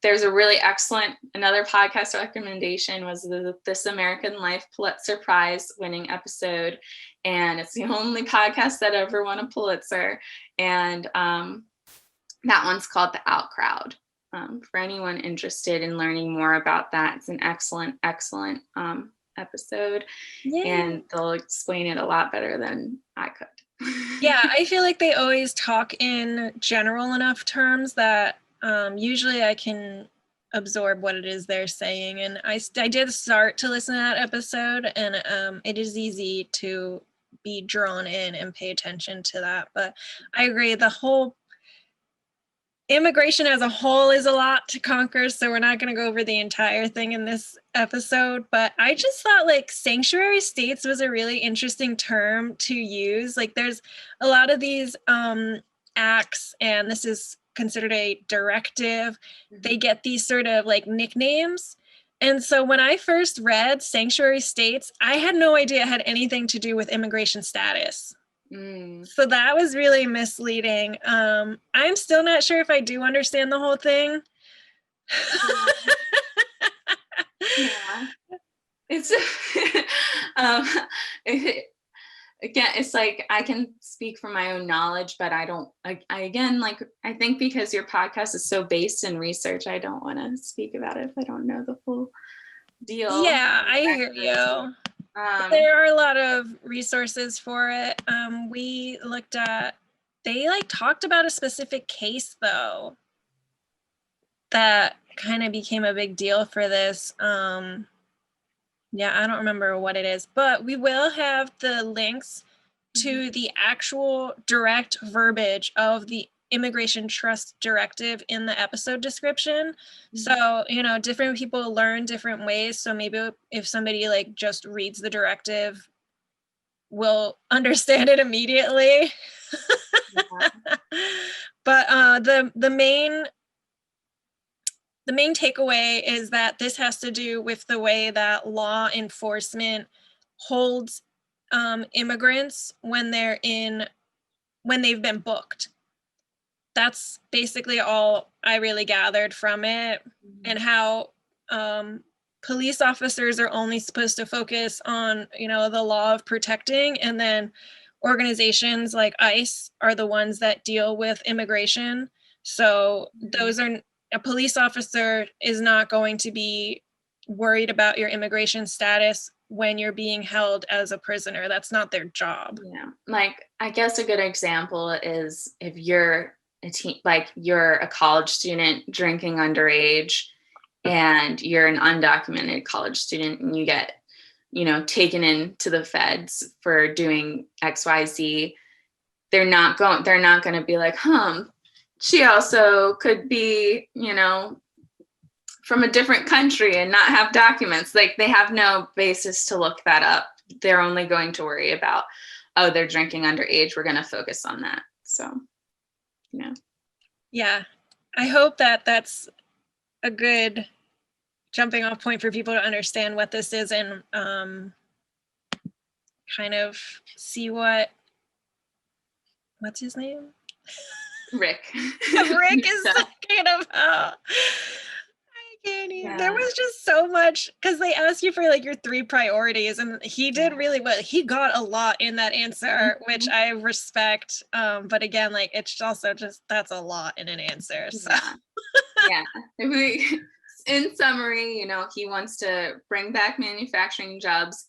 there's a really excellent, another podcast recommendation was the This American Life Pulitzer Prize winning episode. And it's the only podcast that ever won a Pulitzer. And that one's called The Outcrowd. For anyone interested in learning more about that, it's an excellent, excellent episode. Yay. And they'll explain it a lot better than I could. Yeah, I feel like they always talk in general enough terms that usually I can absorb what it is they're saying. And I did start to listen to that episode, and it is easy to be drawn in and pay attention to that. But I agree, the whole immigration as a whole is a lot to conquer, so we're not going to go over the entire thing in this episode. But I just thought like sanctuary states was a really interesting term to use. Like, there's a lot of these acts, and this is considered a directive. They get these sort of like nicknames. And so when I first read sanctuary states, I had no idea it had anything to do with immigration status. So that was really misleading. I'm still not sure if I do understand the whole thing. Yeah. It's again, it's like, I can speak from my own knowledge, but I think because your podcast is so based in research, I don't want to speak about it if I don't know the full deal. Yeah, I hear you. There are a lot of resources for it. We looked at, they like talked about a specific case though that kind of became a big deal for this. Yeah, I don't remember what it is, but we will have the links to the actual direct verbiage of the Immigration Trust Directive in the episode description. So, different people learn different ways. So maybe if somebody like just reads the directive, will understand it immediately. But the main takeaway is that this has to do with the way that law enforcement holds immigrants when they've been booked. That's basically all I really gathered from it, and how police officers are only supposed to focus on, the law of protecting, and then organizations like ICE are the ones that deal with immigration. So a police officer is not going to be worried about your immigration status when you're being held as a prisoner. That's not their job. Yeah. Like, I guess a good example is if you're you're a college student drinking underage, and you're an undocumented college student, and you get, taken into the feds for doing XYZ, they're not going to be like, she also could be, from a different country and not have documents. Like, they have no basis to look that up. They're only going to worry about, they're drinking underage. We're going to focus on that. So, Yeah. I hope that that's a good jumping off point for people to understand what this is, and kind of see what's his name? Rick. Rick is talking about. I can't even. Yeah. There was just so much, because they ask you for like your 3 priorities, and he did really well. He got a lot in that answer, which I respect. But again, like, it's also just, that's a lot in an answer. So yeah. In summary, he wants to bring back manufacturing jobs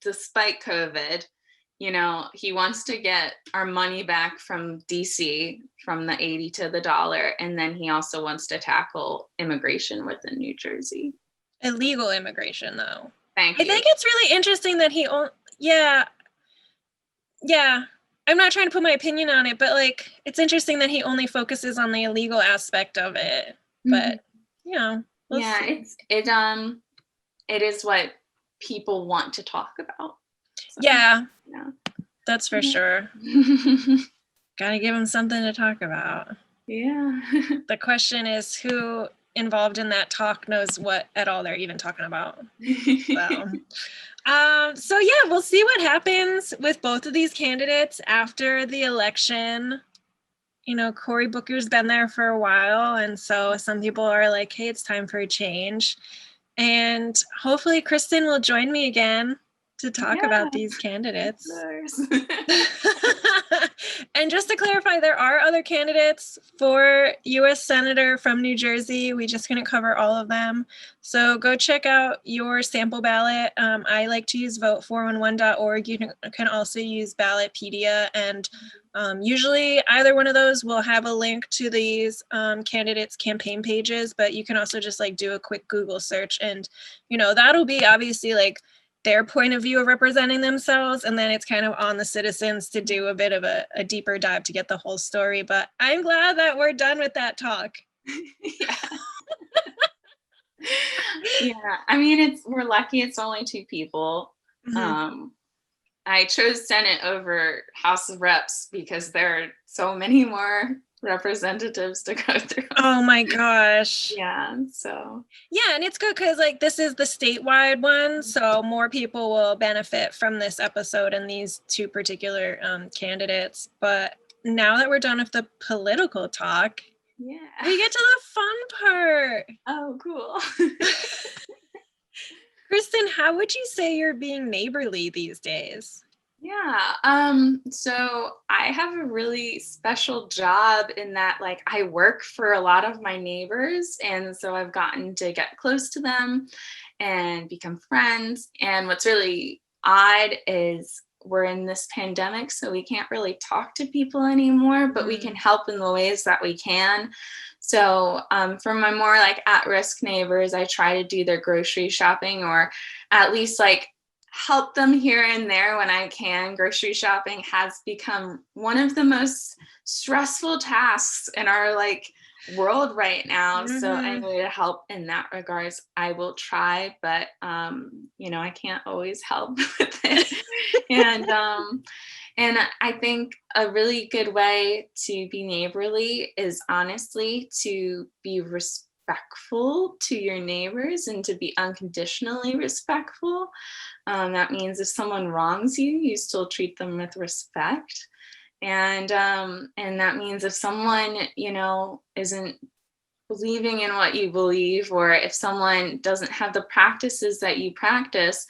despite COVID. He wants to get our money back from DC, from the 80 to the dollar. And then he also wants to tackle immigration within New Jersey. Illegal immigration, though. Thank you. I think it's really interesting that yeah. I'm not trying to put my opinion on it, but like, it's interesting that he only focuses on the illegal aspect of it. But we'll see. It is what people want to talk about. So, yeah, that's for sure. Gotta give them something to talk about. Yeah. The question is, who involved in that talk knows what at all they're even talking about. So yeah, we'll see what happens with both of these candidates after the election. You know, Cory Booker's been there for a while, and so some people are like, hey, it's time for a change. And hopefully Kristen will join me again to talk about these candidates. And just to clarify, there are other candidates for U.S. Senator from New Jersey. We just couldn't cover all of them. So go check out your sample ballot. I like to use vote411.org. You can also use Ballotpedia, and usually either one of those will have a link to these candidates' campaign pages, but you can also just like do a quick Google search, and you know, that'll be obviously like their point of view of representing themselves, and then it's kind of on the citizens to do a bit of a deeper dive to get the whole story. But I'm glad that we're done with that talk. Yeah, I mean, we're lucky it's only 2 people. I chose Senate over House of Reps because there are so many more representatives to go through. Oh my gosh. Yeah, so. Yeah, and it's good because like this is the statewide one, so more people will benefit from this episode and these 2 particular candidates. But now that we're done with the political talk, we get to the fun part. Oh, cool. Kristen, how would you say you're being neighborly these days? Yeah, so I have a really special job in that, like, I work for a lot of my neighbors, and so I've gotten to get close to them and become friends. And what's really odd is we're in this pandemic, so we can't really talk to people anymore, but we can help in the ways that we can. So for my more like at-risk neighbors, I try to do their grocery shopping, or at least like help them here and there when I can. Grocery shopping has become one of the most stressful tasks in our like world right now. So any way to help in that regards, I will try, but you know, I can't always help with it. And I think a really good way to be neighborly is honestly to be respectful to your neighbors and to be unconditionally respectful. That means if someone wrongs you, you still treat them with respect. And that means if someone, you know, isn't believing in what you believe, or if someone doesn't have the practices that you practice,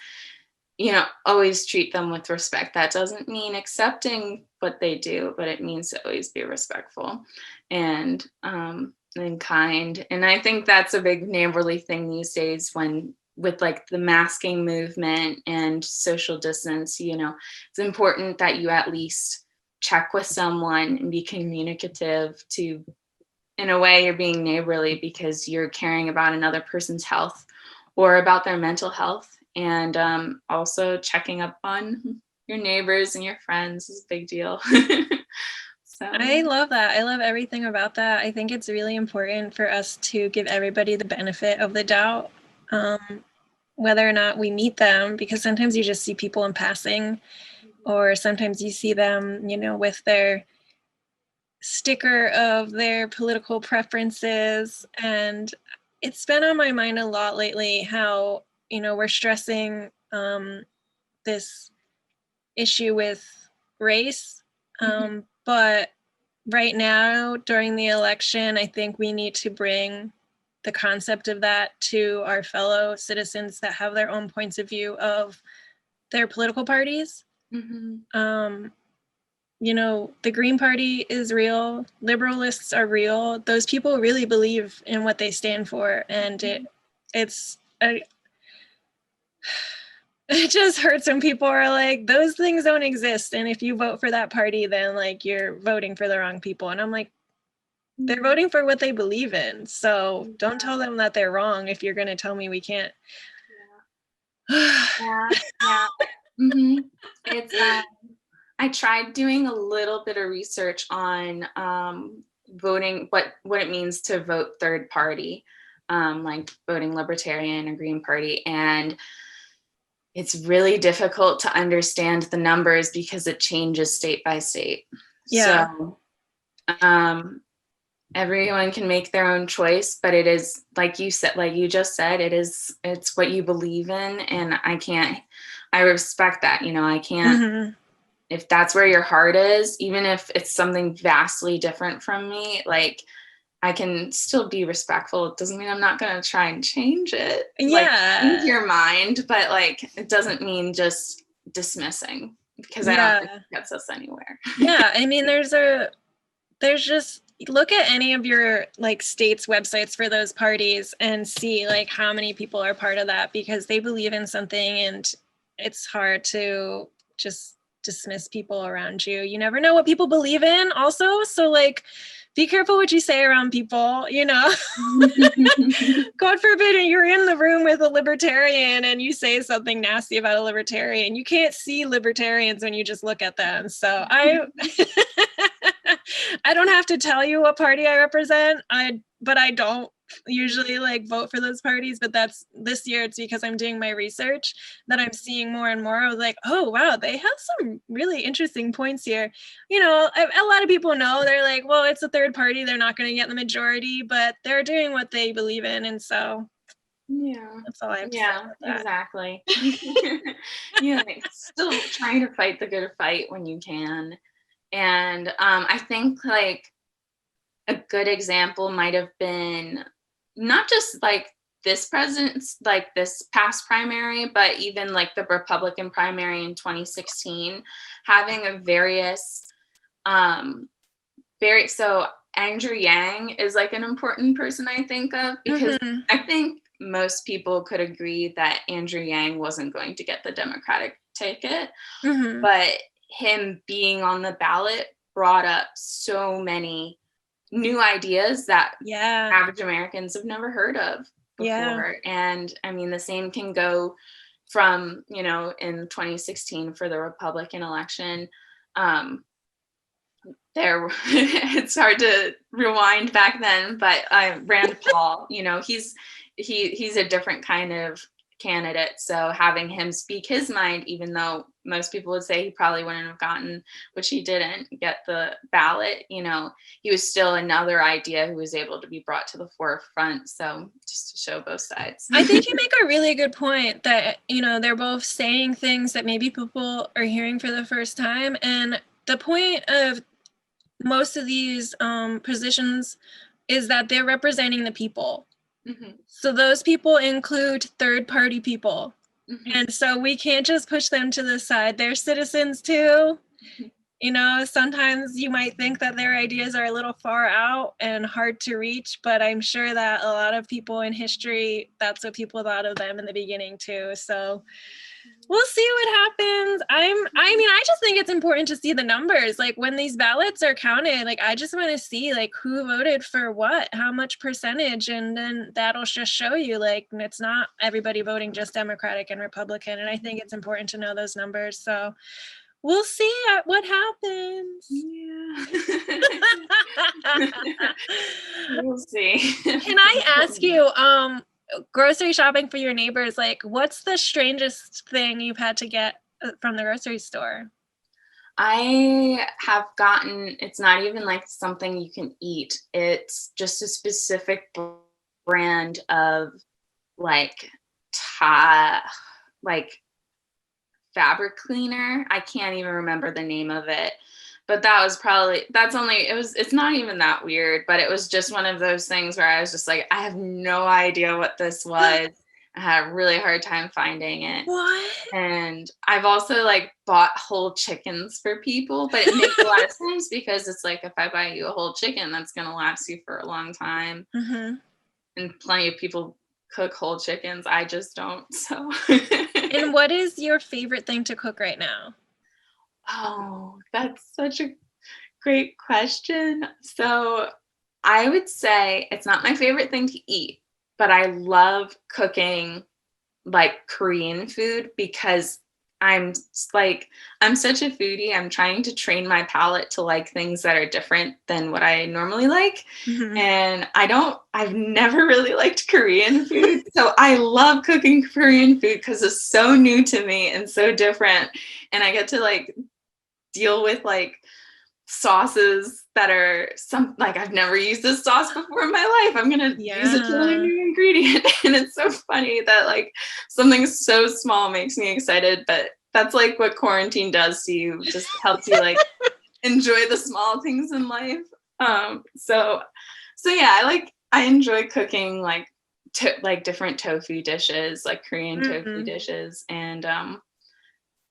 you know, always treat them with respect. That doesn't mean accepting what they do, but it means to always be respectful and kind. And I think that's a big neighborly thing these days, when with like the masking movement and social distance, you know, it's important that you at least check with someone and be communicative to, in a way, you're being neighborly because you're caring about another person's health or about their mental health. And also checking up on your neighbors and your friends is a big deal. So I love that. I love everything about that. I think it's really important for us to give everybody the benefit of the doubt, whether or not we meet them, because sometimes you just see people in passing, or sometimes you see them, you know, with their sticker of their political preferences. And it's been on my mind a lot lately how, you know, we're stressing this issue with race. But right now, during the election, I think we need to bring the concept of that to our fellow citizens that have their own points of view of their political parties. You know, the Green Party is real. Liberalists are real. Those people really believe in what they stand for. And it just hurts when people are like, those things don't exist. And if you vote for that party, then like you're voting for the wrong people. And I'm like, they're voting for what they believe in. So don't tell them that they're wrong if you're going to tell me we can't. Yeah. It's I tried doing a little bit of research on voting, what it means to vote third party, like voting Libertarian or Green Party. And it's really difficult to understand the numbers because it changes state by state. Yeah. So everyone can make their own choice, but it is, like you said, like you just said, it's what you believe in. And I respect that, I can't, Mm-hmm. if that's where your heart is, even if it's something vastly different from me, like I can still be respectful. It doesn't mean I'm not going to try and change it. Like, change Yeah. your mind, but like, it doesn't mean just dismissing, because I don't think Yeah. it gets us anywhere. Yeah. I mean, there's just, look at any of your like states websites for those parties and see like how many people are part of that, because they believe in something, and it's hard to just dismiss people around you. You never know what people believe in also. So like, be careful what you say around people, God forbid you're in the room with a libertarian and you say something nasty about a libertarian. You can't see libertarians when you just look at them. So I don't have to tell you what party I represent. But I don't usually like vote for those parties, but that's this year it's because I'm doing my research that I'm seeing more and more. I was like, oh wow, they have some really interesting points here. A lot of people know, they're like, well, it's a third party, they're not going to get the majority, but they're doing what they believe in, and so that's all I have to say about that. Exactly. Like, still trying to fight the good fight when you can. And I think like a good example might have been not just like this president's, like this past primary, but even like the Republican primary in 2016, having a so Andrew Yang is like an important person I think of, because I think most people could agree that Andrew Yang wasn't going to get the Democratic ticket, but him being on the ballot brought up so many new ideas that average Americans have never heard of before. And I mean, the same can go from, in 2016 for the Republican election. It's hard to rewind back then, but Rand Paul, he's a different kind of candidate. So having him speak his mind, even though most people would say he probably wouldn't have gotten, which he didn't get the ballot, he was still another idea who was able to be brought to the forefront. So just to show both sides. I think you make a really good point that, they're both saying things that maybe people are hearing for the first time. And the point of most of these positions is that they're representing the people. So those people include third-party people. And so we can't just push them to the side. They're citizens too. Sometimes you might think that their ideas are a little far out and hard to reach, but I'm sure that a lot of people in history, that's what people thought of them in the beginning too. So we'll see what happens. I just think it's important to see the numbers. Like when these ballots are counted, like I just want to see like who voted for what, how much percentage, and then that'll just show you like it's not everybody voting just Democratic and Republican. And I think it's important to know those numbers. So we'll see what happens. We'll see. Can I ask you, grocery shopping for your neighbors, like what's the strangest thing you've had to get from the grocery store? I have gotten, it's not even like something you can eat. It's just a specific brand of like fabric cleaner. I can't even remember the name of it, but it's not even that weird, but it was just one of those things where I was just like, I have no idea what this was. I had a really hard time finding it. What? And I've also like bought whole chickens for people, but it makes a lot of sense because it's like, if I buy you a whole chicken, that's going to last you for a long time. And plenty of people cook whole chickens. I just don't. So. And what is your favorite thing to cook right now? Oh, that's such a great question. So I would say it's not my favorite thing to eat, but I love cooking like Korean food because I'm such a foodie. I'm trying to train my palate to like things that are different than what I normally like. And I've never really liked Korean food. So I love cooking Korean food because it's so new to me and so different. And I get to like deal with like sauces that are like I've never used this sauce before in my life. I'm gonna use a totally new ingredient. And it's so funny that like something so small makes me excited, but that's like what quarantine does to you, just helps you like enjoy the small things in life. So yeah, I enjoy cooking like different tofu dishes, like Korean tofu dishes, and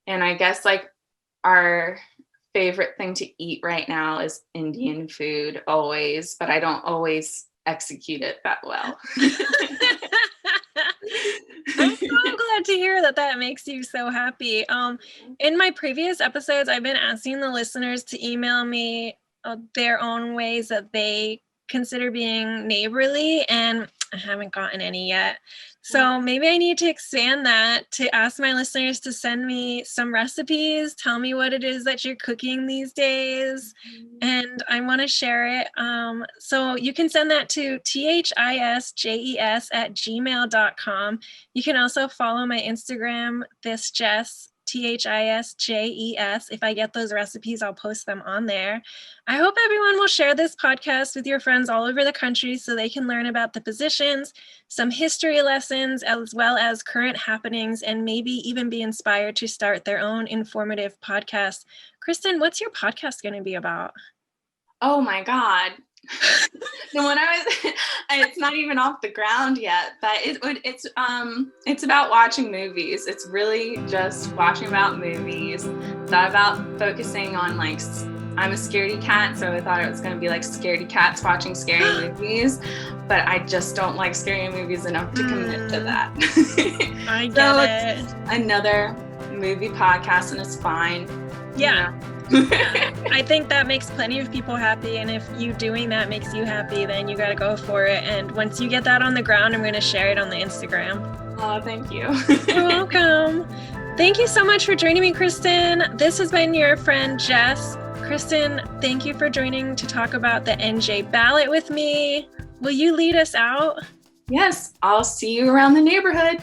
I guess like our favorite thing to eat right now is Indian food always, but I don't always execute it that well. I'm so glad to hear that makes you so happy. In my previous episodes, I've been asking the listeners to email me their own ways that they consider being neighborly, and I haven't gotten any yet. So maybe I need to expand that to ask my listeners to send me some recipes, tell me what it is that you're cooking these days, and I want to share it. So you can send that to thisjes@gmail.com. You can also follow my Instagram, thisjes, thisjes. If I get those recipes, I'll post them on there. I hope everyone will share this podcast with your friends all over the country so they can learn about the positions, some history lessons, as well as current happenings, and maybe even be inspired to start their own informative podcast. Kristen, what's your podcast going to be about? Oh my God. The one it's not even off the ground yet, but it's about watching movies. It's really just watching about movies. Thought about focusing on like, I'm a scaredy cat, so I thought it was going to be like scaredy cats watching scary movies, but I just don't like scary movies enough to commit to that. I get it. It's another movie podcast, and it's fine. Yeah. I think that makes plenty of people happy, and if you doing that makes you happy, then you got to go for it. And once you get that on the ground, I'm going to share it on the Instagram. Oh, thank you. You're welcome. Thank you so much for joining me, Kristen. This has been your friend Jess. Kristen, thank you for joining to talk about the NJ ballot with me. Will you lead us out? Yes, I'll see you around the neighborhood.